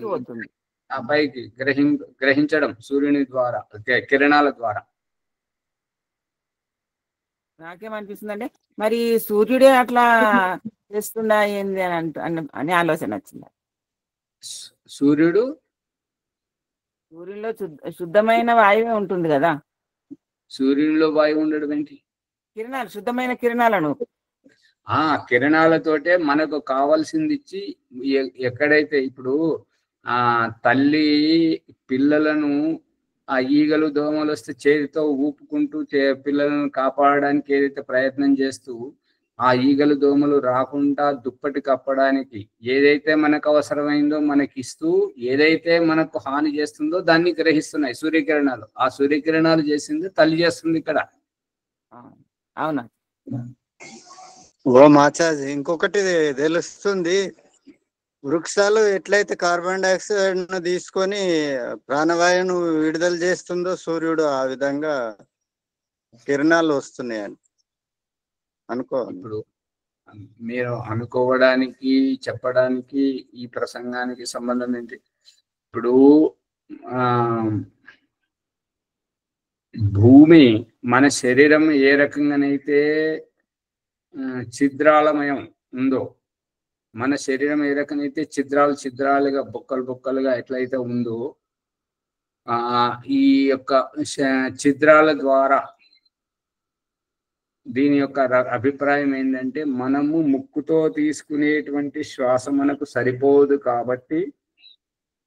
పోతుంది. ఆ పైకి గ్రహించడం సూర్యుని ద్వారా కిరణాల ద్వారా. నాకేమనిపిస్తుందంటే మరి సూర్యుడే అట్లా చేస్తుందా ఏంది అని ఆలోచన వచ్చింది. సూర్యుడు సూర్యుల్లో శుద్ధమైన వాయువే ఉంటుంది కదా. సూర్యునిలో వాయువు ఉండడం ఏంటి? కిరణాలు, శుద్ధమైన కిరణాలను ఆ కిరణాలతోటే మనకు కావాల్సింది ఇచ్చి ఎక్కడైతే ఇప్పుడు తల్లి పిల్లలను ఆ ఈగలు దోమలు వస్తే చేతితో ఊపుకుంటూ పిల్లలను కాపాడడానికి ఏదైతే ప్రయత్నం చేస్తూ ఆ ఈగలు దోమలు రాకుండా దుప్పటి కప్పడానికి ఏదైతే మనకు అవసరమైందో మనకి ఇస్తూ ఏదైతే మనకు హాని చేస్తుందో దాన్ని గ్రహిస్తున్నాయి సూర్యకిరణాలు. ఆ సూర్యకిరణాలు చేసింది తల్లి చేస్తుంది ఇక్కడ. అవునా? ఓ మాచాజీ, ఇంకొకటి తెలుస్తుంది. వృక్షాలు ఎట్లయితే కార్బన్ డైఆక్సైడ్ ను తీసుకొని ప్రాణవాయువును విడుదల చేస్తుందో సూర్యుడు ఆ విధంగా కిరణాలు వస్తున్నాయని అనుకో. ఇప్పుడు మీరు అనుకోవడానికి చెప్పడానికి ఈ ప్రసంగానికి సంబంధం ఏంటి? ఇప్పుడు భూమి మన శరీరం ఏ రకంగానైతే ఛిద్రాలమయం ఉందో, మన శరీరం ఏ రకమైతే ఛిద్రాలుగా బొక్కలుగా ఎట్లయితే ఉందో ఈ యొక్క ఛిద్రాల ద్వారా దీని యొక్క అభిప్రాయం ఏంటంటే మనము ముక్కుతో తీసుకునేటువంటి శ్వాస మనకు సరిపోదు కాబట్టి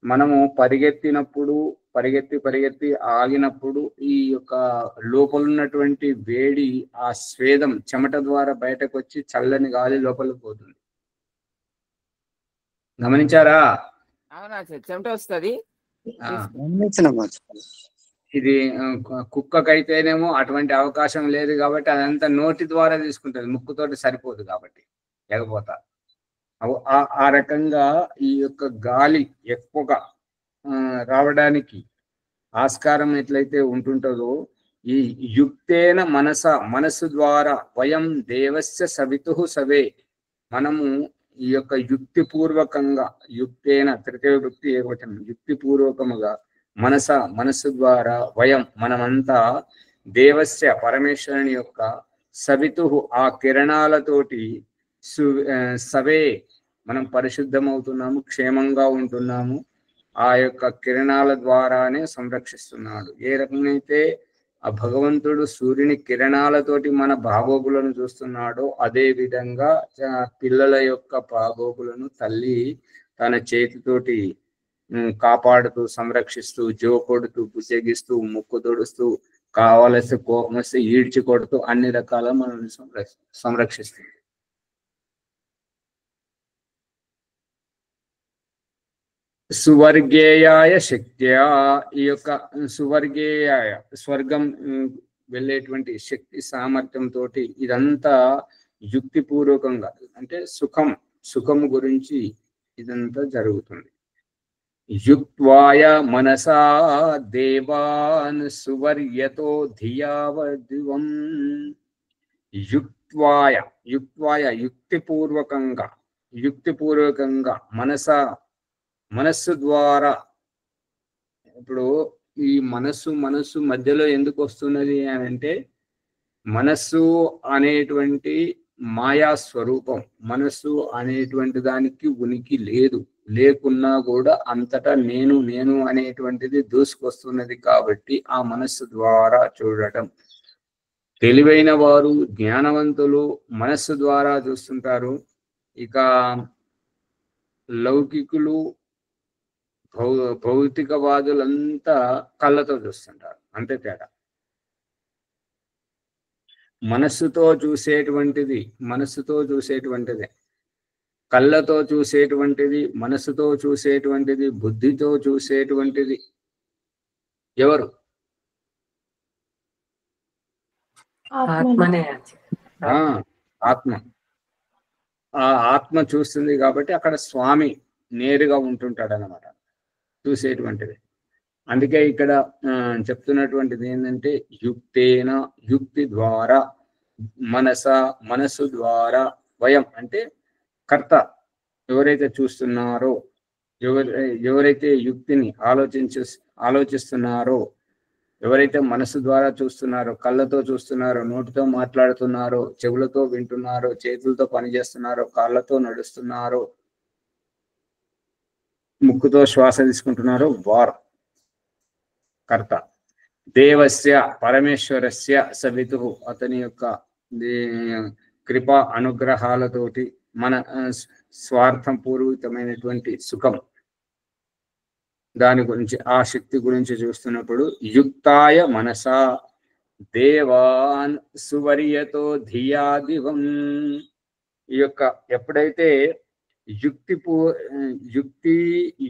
మనము పరిగెత్తి ఆగినప్పుడు ఈ యొక్క లోపల ఉన్నటువంటి వేడి ఆ స్వేదం చెమట ద్వారా బయటకు వచ్చి చల్లని గాలి లోపలికి పోతుంది. గమనించారా? అవునా సార్, చెమట వస్తుంది. ఇది కుక్కకైతేనేమో అటువంటి అవకాశం లేదు కాబట్టి అదంతా నోటి ద్వారా తీసుకుంటుంది, ముక్కుతోటి సరిపోదు కాబట్టి ఎగపోతా. ఆ రకంగా ఈ యొక్క గాలి ఎక్కువగా రావడానికి ఆస్కారం ఎట్లయితే ఉంటుంటుందో ఈ యుక్తేన మనస్సు ద్వారా వయం దేవస్య సవితుః సవే, మనము ఈ యొక్క యుక్తిపూర్వకంగా, యుక్తేన తృతీయ విభక్తి ఏకవచనం, యుక్తిపూర్వకముగా మనస్సు ద్వారా మనమంతా దేవస్య పరమేశ్వరుని యొక్క సవితుః ఆ కిరణాలతోటి సవే మనం పరిశుద్ధమవుతున్నాము, క్షేమంగా ఉంటున్నాము. ఆ యొక్క కిరణాల ద్వారానే సంరక్షిస్తున్నాడు. ఏ రకమైతే ఆ భగవంతుడు సూర్యుని కిరణాలతోటి మన బాగోగులను చూస్తున్నాడో అదే విధంగా పిల్లల యొక్క బాగోగులను తల్లి తన చేతితోటి కాపాడుతూ, సంరక్షిస్తూ, జోకొడుతూ, పుసేగిస్తూ, ముక్కు తొడుస్తూ, కావలసి కోపం వస్తే ఈడ్చి కొడుతూ అన్ని రకాల మనల్ని సంరక్షిస్తుంది. సువర్గేయాయ శక్త్యా, ఈ యొక్క సువర్గేయాయ స్వర్గం వెళ్ళేటువంటి శక్తి సామర్థ్యంతో ఇదంతా యుక్తిపూర్వకంగా, అంటే సుఖము గురించి ఇదంతా జరుగుతుంది. యుక్త్వాయ మనసా దేవాన్ సువర్యతో ధియావదివం. యుక్త్వాయ యుక్తిపూర్వకంగా మనస్సు ద్వారా. ఇప్పుడు ఈ మనస్సు మధ్యలో ఎందుకు వస్తున్నది అని అంటే, మనస్సు అనేటువంటి మాయా స్వరూపం. మనస్సు అనేటువంటి దానికి ఉనికి లేకున్నా కూడా అంతటా నేను అనేటువంటిది దూసుకొస్తున్నది కాబట్టి ఆ మనస్సు ద్వారా చూడటం. తెలివైన వారు, జ్ఞానవంతులు మనస్సు ద్వారా చూస్తుంటారు. ఇక లౌకికులు, భౌతికవాదులంతా కళ్ళతో చూస్తుంటారు, అంతే తేడా. మనస్సుతో చూసేటువంటిది కళ్ళతో చూసేటువంటిది, మనస్సుతో చూసేటువంటిది, బుద్ధితో చూసేటువంటిది ఎవరు? ఆత్మనే. ఆత్మ. ఆ ఆత్మ చూస్తుంది కాబట్టి అక్కడ స్వామి నేరుగా ఉంటుంటాడు అన్నమాట, చూసేటువంటిది. అందుకే ఇక్కడ చెప్తున్నటువంటిది ఏంటంటే యుక్తేన, యుక్తి ద్వారా, మనసు ద్వారా, వయం అంటే కర్త ఎవరైతే చూస్తున్నారో, ఎవరైతే యుక్తిని ఆలోచిస్తున్నారో, ఎవరైతే మనసు ద్వారా చూస్తున్నారో, కళ్ళతో చూస్తున్నారో, నోటితో మాట్లాడుతున్నారో, చెవులతో వింటున్నారో, చేతులతో పనిచేస్తున్నారో, కాళ్ళతో నడుస్తున్నారో, ముక్కుతో శ్వాస తీసుకుంటున్నారో వారు కర్త. దేవస్య పరమేశ్వరస్య సవితు, అతని యొక్క కృపా అనుగ్రహాలతోటి మన స్వార్థం పూర్వకమైనటువంటి సుఖం, దాని గురించి, ఆ శక్తి గురించి చూస్తున్నప్పుడు యుక్తాయ మనసా దేవాన్ సువర్యతో ధియా దివం. ఈ యొక్క ఎప్పుడైతే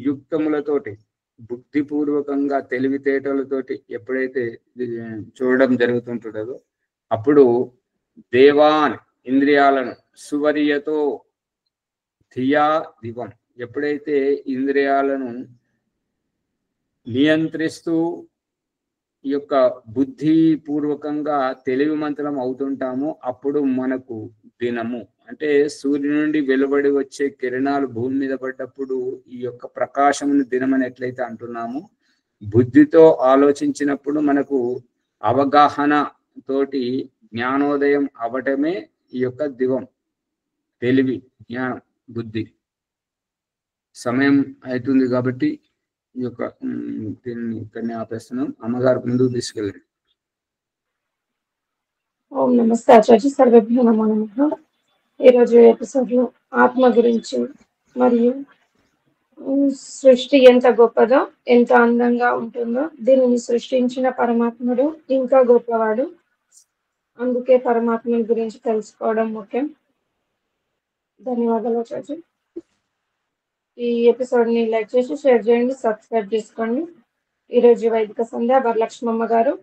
యుక్తములతోటి, బుద్ధిపూర్వకంగా, తెలివితేటలతోటి ఎప్పుడైతే చూడడం జరుగుతుంటుందో అప్పుడు దేవాన్ ఇంద్రియాలను, సువర్యతో ధియా దివం, ఎప్పుడైతే ఇంద్రియాలను నియంత్రిస్తూ ఈ యొక్క బుద్ధిపూర్వకంగా తెలివిమంతలం అవుతుంటామో అప్పుడు మనకు దినము, అంటే సూర్యుని నుండి వెలువడి వచ్చే కిరణాలు భూమి మీద పడ్డప్పుడు ఈ యొక్క ప్రకాశమును దినమని ఎట్లయితే అంటున్నామో, బుద్ధితో ఆలోచించినప్పుడు మనకు అవగాహన తోటి జ్ఞానోదయం అవటమే ఈ యొక్క దివం, తెలివి, జ్ఞానం, బుద్ధి. సమయం అవుతుంది కాబట్టి ఈ యొక్క దీన్ని ఇక్కడనే ఆపేస్తున్నాం. అమ్మగారు ముందుకు తీసుకెళ్ళండి. ఓం నమస్తే ఆచార్య, సర్వేభ్యో నమో నమః. ఈరోజు ఎపిసోడ్లో ఆత్మ గురించి మరియు సృష్టి ఎంత గొప్పదో, ఎంత అందంగా ఉంటుందో, దీనిని సృష్టించిన పరమాత్ముడు ఇంకా గొప్పవాడు, అందుకే పరమాత్మ గురించి తెలుసుకోవడం ముఖ్యం. ధన్యవాదాలు ఆచార్య. ఈ ఎపిసోడ్ని లైక్ చేసి షేర్ చేయండి, సబ్స్క్రైబ్ చేసుకోండి. ఈరోజు వైదిక సంధ్య వరలక్ష్మమ్మ గారు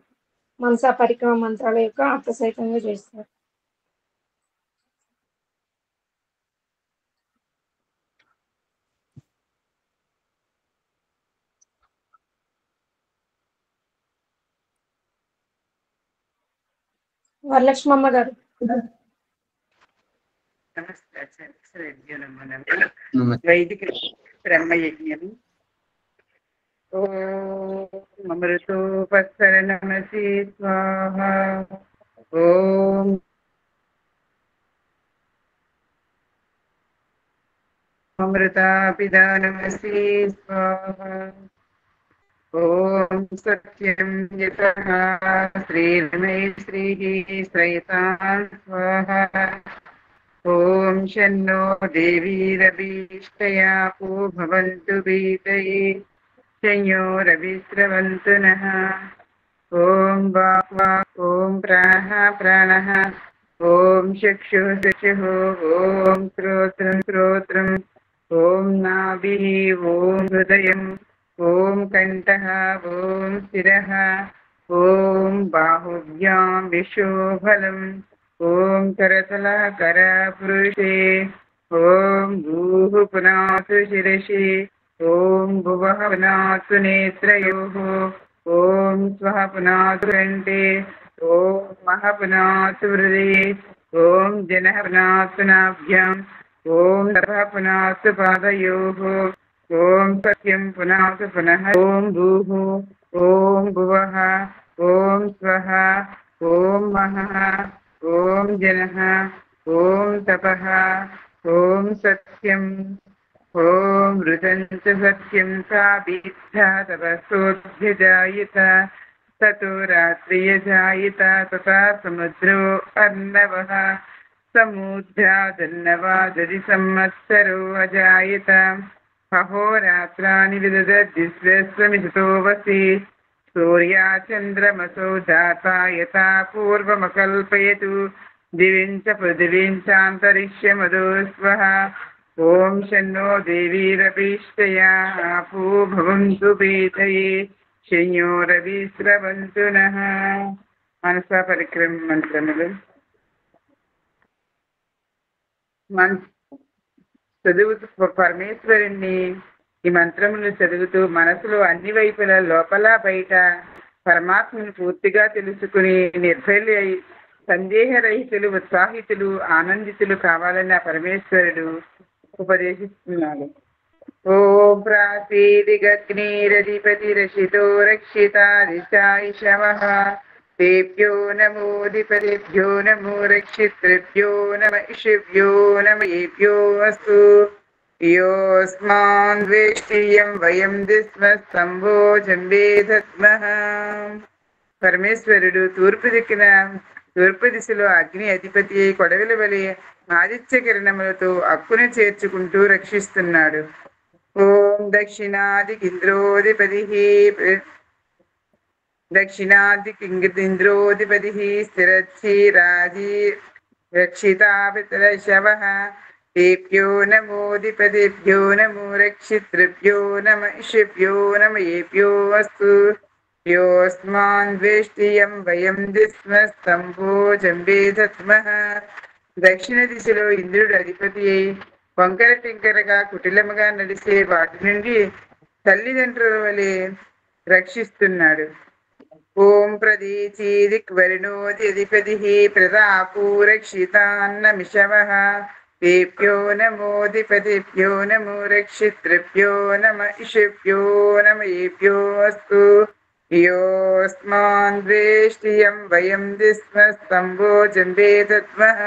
మనసా పరిక్రమ మంత్రాల యొక్క అర్థసహితంగా చేస్తారు. వరలక్ష్మమ్మ గారు. నమస్తే ఆచార్య, శ్రీభ్యో నమో నమః. వైదిక బ్రహ్మయజ్ఞం. ఓం అమృతోపసరణమసి స్వాహా. ఓం అమృతాపిదానమసి స్వాహా. ఓం సత్యం యతః శ్రీరమై శ్రీః శ్రయతాం స్వాహా. ఓం శన్నో దేవీరభీష్టయాపో భవంతు వీతయే శంయో రవిస్రవంతు నః. ఓం వాక్ వాక్, ఓం ప్రాణః ప్రాణః, ఓం చక్షుః చక్షుః, ఓం శ్రోత్రం శ్రోత్రం, ఓం నాభిః, ఓం హృదయం, ఓం కంఠః, ఓం శిరః, ఓం బాహుభ్యాం విశోఫలం, ఓం కరతలకర పురుషే, ఓం భూః పునాతు శిరసి, ఓం భువః పునాతు నేత్రయోః, ఓం స్వః పునాతు కంఠే, ఓం మహః పునాతు హృదయే, ఓం జనః పునాతు నాభ్యాం, ఓం తపః పునాతు పాదయోః, ఓం సత్యం పునాతు పునః, ఓం భూః, ఓం భువః, ఓం స్వః, ఓం మహః, ఓం జనః, ఓం తపః, ఓం సత్యం, ఓం ఋతం చ సత్యం సాభిద్ధా తపసోऽభ్యజాయత తతో రాత్రియజాయత తథా సముద్రో అర్ణవః సముద్రాదర్ణవాదరి సంవత్సరో అజాయత అహోరాత్రాణి విదదతి స్వస్వమిషతో వసి సూర్యాచంద్రమసౌ జాతా యథా పూర్వమకల్పయతు దివిం చ పృథివీం చాంతరిక్షమదో స్వః. ఓం శన్నో దేవీరభీష్టయాపో భవంతు పీతయే శంయో రవిస్రవంతు నః. మనసా పరిక్రమ మంత్రములు. చదువుతూ పరమేశ్వరుణ్ణి ఈ మంత్రములు చదువుతూ మనసులో అన్ని వైపుల లోపల బయట పరమాత్మను పూర్తిగా తెలుసుకుని నిర్భయులై సందేహరహితులు ఉత్సాహితులు ఆనందితులు కావాలని ఆ పరమేశ్వరుడు ఉపదేశిస్తున్నాడు. ఓం ప్రాసీదిగగ్నిరధిపతిరషితో రక్షితాదిశాయిషవః తేభ్యో నమోధిపతిభ్యో నమో రక్షితృభ్యో నమ ఇషిభ్యో నమ ఏభ్యో అస్తు యోస్మాన్ ద్వేష్టియం వయం దిస్మస్తంభోజం వేదత్మః. పరమేశ్వరుడు తూర్పు దిశలో అగ్ని అధిపతి అయి కొడవలి వలె ఆదిత్య కిరణములతో అక్కును చేర్చుకుంటూ రక్షిస్తున్నాడు. ఓం దక్షిణాదికింద్రోధిపతి స్థిరచ్చి రాజీ రక్షితాపితరశవః తేభ్యో నమోధిపతిభ్యో నమో రక్షితృభ్యో నమ ఇషిభ్యో నమ ఏభ్యో అస్తు యోస్మాన్ ద్వేష్టియం వయం దిస్మస్తంభోజం వేదత్మః. దక్షిణ దిశలో ఇంద్రుడు అధిపతి అయి వంకర టింకరగా కుటిలముగా నడిసే వాటి నుండి తల్లిదండ్రుల వలె రక్షిస్తున్నాడు. ఓం ప్రదీచీదిక్వరుణోది అధిపతి ప్రతాపూరక్షితాన్నమిషవః తేభ్యో నమోధిపతిభ్యో నమో రక్షితృభ్యో నమ ఇషిభ్యో నమ ఏభ్యో అస్తు యోస్మాన్ ద్వేష్టియం వయం దిస్మస్తంభోజం వేదత్మః.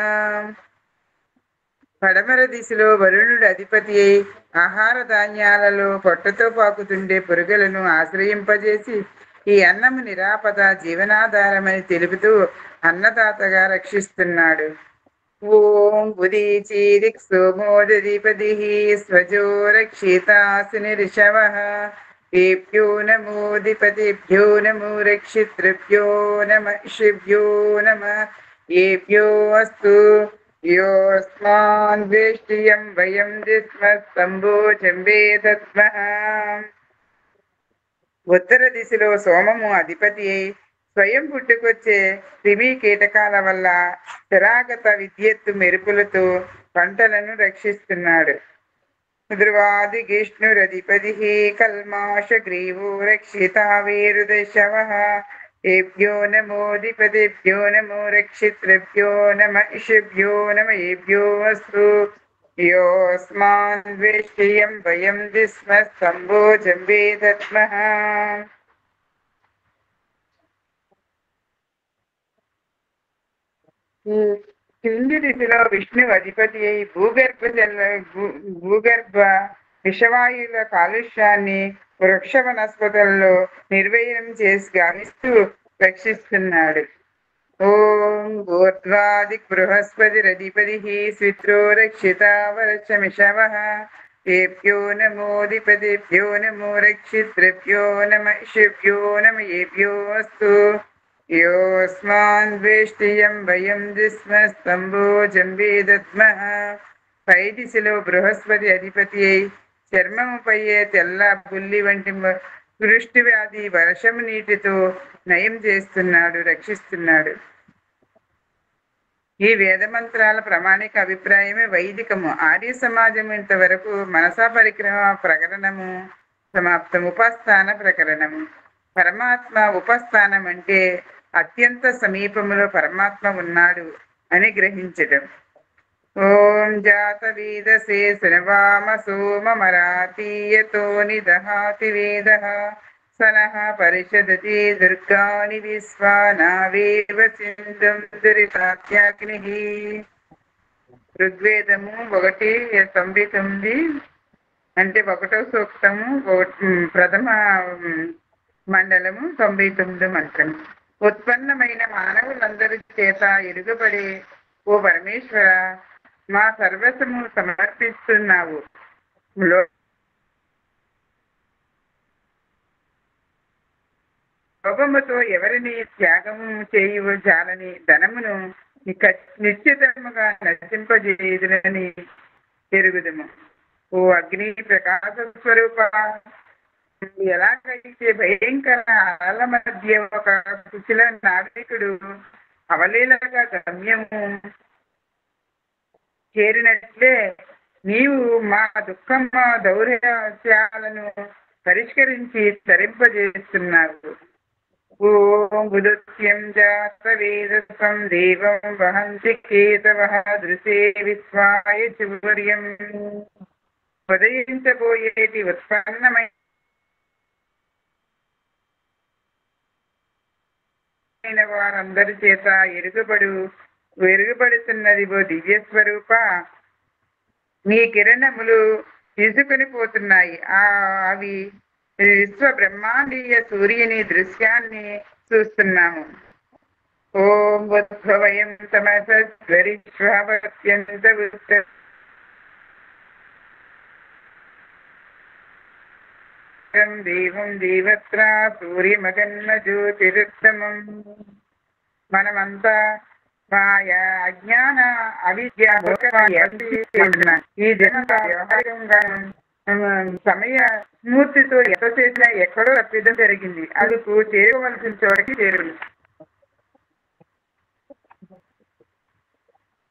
పడమర దిశలో వరుణుడు అధిపతి అయి ఆహార ధాన్యాలలో పొట్టతో పాకుతుండే పురుగులను ఆశ్రయింపజేసి ఈ అన్నము నిరాపద జీవనాధారమని తెలుపుతూ అన్నదాతగా రక్షిస్తున్నాడు. ఓం ఉదీచీదిక్ సోమోదధిపతి స్వజో రక్షితాసిని ఋషవః తేభ్యో నమోధిపతిభ్యో నమో రక్షితృభ్యో నమ ఇషిభ్యో నమ ఏభ్యో అస్తు యోస్మాన్ ద్వేష్టియం వయం దిస్మస్తంభోజం వేదత్మః. ఉత్తర దిశలో సోమము అధిపతి అయి స్వయం పుట్టుకొచ్చే క్రిమి కీటకాల వల్ల శరాగత విద్యుత్తు మెరుపులతో పంటలను రక్షిస్తున్నాడు. ధ్రువాదిగిష్ణురధిపతి కల్మాష గ్రీవో రక్షితా వేరుదశవః ఏభ్యో నమోధిపతిభ్యో నమో రక్షితృభ్యో నమ ఇషిభ్యో నమ ఏభ్యో అస్తు యోస్మాన్ ద్వేష్టియం వయం దిస్మస్తంభోజం వేదత్మః. కింది దిశలో విష్ణు అధిపతి అయి భూగర్భ విషవాయువుల కాలుష్యాన్ని వృక్ష వనస్పతులలో నిర్వీర్యం చేసి గావిస్తూ రక్షిస్తున్నాడు. ఓం గోత్వాదిక్ బృహస్పతిరధిపతి స్విత్రో రక్షితా వర్షమిషవః తేభ్యో నమోధిపతిభ్యో నమో రక్షితృభ్యో నమ ఇషిభ్యో నమ ఏభ్యో అస్తు యోస్మాన్ ద్వేష్టియం వయం దిస్మస్తంభోజం వేదత్మః. పై దిశలో బృహస్పతి అధిపతి అయి చర్మముపై తెల్ల బుల్లి వంటి దృష్టి వ్యాధి వర్షము నీటితో నయం చేస్తున్నాడు, రక్షిస్తున్నాడు. ఈ వేద మంత్రాల ప్రామాణిక అభిప్రాయమే వైదికము. ఆర్య సమాజం ఇంతవరకు మనసా పరిక్రమ ప్రకరణము సమాప్తం. ఉపస్థాన ప్రకరణము. పరమాత్మ ఉపస్థానం అంటే అత్యంత సమీపములో పరమాత్మ ఉన్నాడు అని గ్రహించడం. ఓం జాత వేదసే శృణవామ సోమమరాతీయతో నిదహాతి వేదః సనః పరిషదతి దుర్గాని విశ్వానావేవ చిందం దురితాత్యాగ్నిః. ఋగ్వేదము 1:99 అంటే 1వ సూక్తము ప్రథమ మండలము 99 మంత్రం. ఉత్పన్నమైన మానవులందరి చేత ఎరుగబడే ఓ పరమేశ్వర, మా సర్వస్వము సమర్పిస్తున్నావు. లోభముతో ఎవరిని త్యాగము చేయు జాలని ధనమును నిశ్చితముగా నశింపజేయుదునని ఎరుగుదము. ఓ అగ్ని ప్రకాశ స్వరూప, ఎలాగైతే భయంకర అలల మధ్య ఒక కుశల నావికుడు అవలీలగా గమ్యము చేరినట్లే నీవు మా దుఃఖం దౌర్యాలను పరిష్కరించి తరింపజేస్తున్నావు. ఓం బుధత్యం జాతవేదసం దేవం వహంతి కేతవః దృశే విశ్వాయ చువర్యం. ఉదయించబోయేటి ఉత్పన్నమైన వారందరి చేత ఎరుగుబడుతున్నది ఓ దివ్య స్వరూప. నీ కిరణములు తీసుకుని పోతున్నాయి. అవి విశ్వ బ్రహ్మాండీయ సూర్యుని దృశ్యాన్ని చూస్తున్నాము. ఓం ఉద్భవయం తమసత్వరిష్వత్యంత దేవం దేవత్రా సూర్యమగన్న జ్యోతిరుత్తమం. మనమంతా అజ్ఞాన అవిద్య ఈ జనత వ్యవహారంగా సమయ స్మూర్తితో ఎంత చేసినా ఎక్కడో తప్పిదం జరిగింది. అందుకు చేరుకోవలసిన చోటకి చేరుకుంది.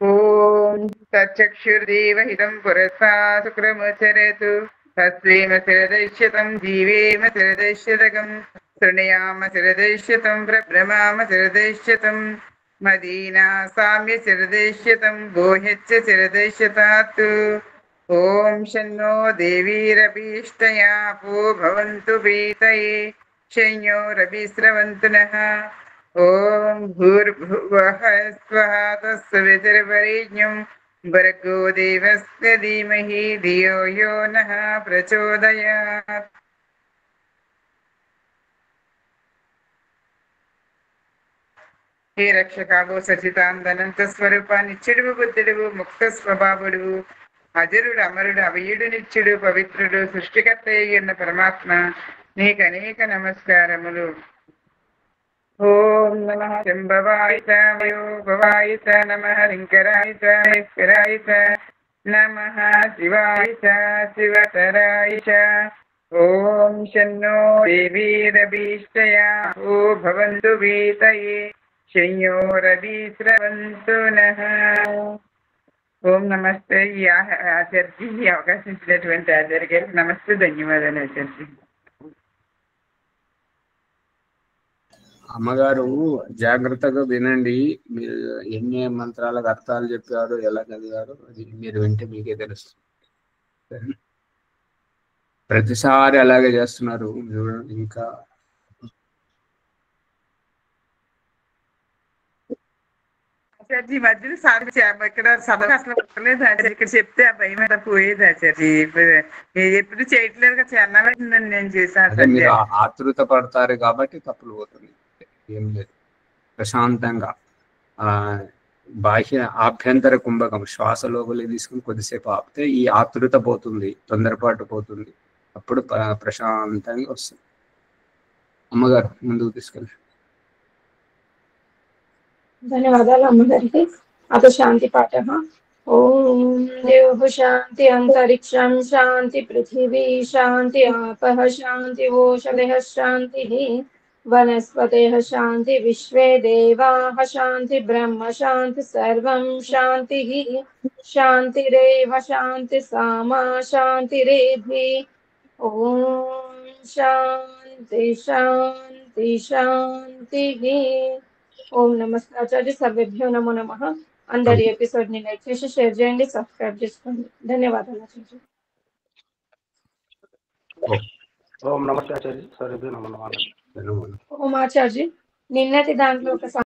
ఓం తచ్చక్షుర్దేవహితం పురస్తా శుక్రముచరేతు హస్వేమ శిరదైష్యతం జీవేమ శిరదైష్యతకం శృణయామ శిరదైష్యతం ప్రభ్రమామ శిరదైష్యతం మదీనా సామ్య శిరదైష్యతం గోహ్యచ్చ శిరదైష్యతాత్. ఓం శన్నో దేవీరభీష్టయాపో భవంతు పీతయే శయ్యోరభిస్రవంతు నః. ఓం భూర్భువః స్వః తస్సవితుర్వరేణ్యం భర్గో దేవస్య ధీమహి ధియో యో నః ప్రచోదయాత్. హే రక్షకావు సచితాందనంత స్వరూప నిత్యుడు బుద్ధుడు ముక్త స్వభావుడు అజరుడు అమరుడు అభయుడు నిత్యుడు పవిత్రుడు సృష్టికర్త అయ్యున్న పరమాత్మ నీకు అనేక నమస్కారములు. ఓం నమః శంభవాయ చ మయోభవాయ చ నమః లింకరాయ చ మహేశ్వరాయ చ నమః శివాయ చ శివతరాయ చ. ఓం శన్నో దేవీరభీష్టయాపో భవంతు పీతయే శయ్యోరభిస్రవంతు నః. ఓం నమస్తే. ఈ ఆచార్య ఈ అవకాశం ఇచ్చినటువంటి ఆచార్య గారికి నమస్తే, ధన్యవాదాలు ఆచార్య. అమ్మగారు జాగ్రత్తగా వినండి. మీరు ఎన్ని మంత్రాలకు అర్థాలు చెప్పారు, ఎలా చదివారు, అది మీరు వింటే మీకే తెలుస్తుంది. ప్రతిసారి అలాగే చేస్తున్నారు. ఇంకా ఆచార్య మధ్యలో సార్ ఇక్కడ సభకు అసలు పుట్టలేదు ఆచార్య. ఇక్కడ చెప్తే ఆ భయం ఎలా పోయేది ఆచార్య. ఎప్పుడు చేయట్లేదు కదా, చెన్నబెట్టిందని నేను చేశాను. మీరు ఆతృత పడతారు కాబట్టి తప్పులు పోతుంది. ఏం లేదు, ప్రశాంతంగా బాహ్య ఆభ్యంతర కుంభకం శ్వాస లోపలి తీసుకుని కొద్దిసేపు ఆపితే ఈ ఆతృత పోతుంది, తొందరపాటు పోతుంది. అప్పుడు ప్రశాంతంగా వస్తుంది. అమ్మగారు ముందుకు తీసుకెళ్ళి. ధన్యవాదాలు అమ్మగారికి. అత శాంతి పాఠ. ఓం దేవ శాంతి అంతరిక్షం శాంతి పృథివీ శాంతి ఆపః శాంతి ఓషధయః శాంతిః వనస్పతయః శాంతి విశ్వే దేవాః శాంతి బ్రహ్మ శాంతి సర్వం శాంతిః శాంతిరేవ శాంతి సామా శాంతిరేధి. ఓం శాంతి శాంతి శాంతిః. ఓం నమస్తే ఆచార్య. సర్వేభ్యో నమో నమః. అందరి ఎపిసోడ్ ని లైక్ చేసి షేర్ చేయండి, సబ్స్క్రైబ్ చేసుకోండి. ధన్యవాదాలు ఆచార్య. ఓం నమస్తే ఆచార్య. సర్వేభ్యో నమో నమః. ఓం ఆచార్య. నిన్నటి దాంట్లో ఒక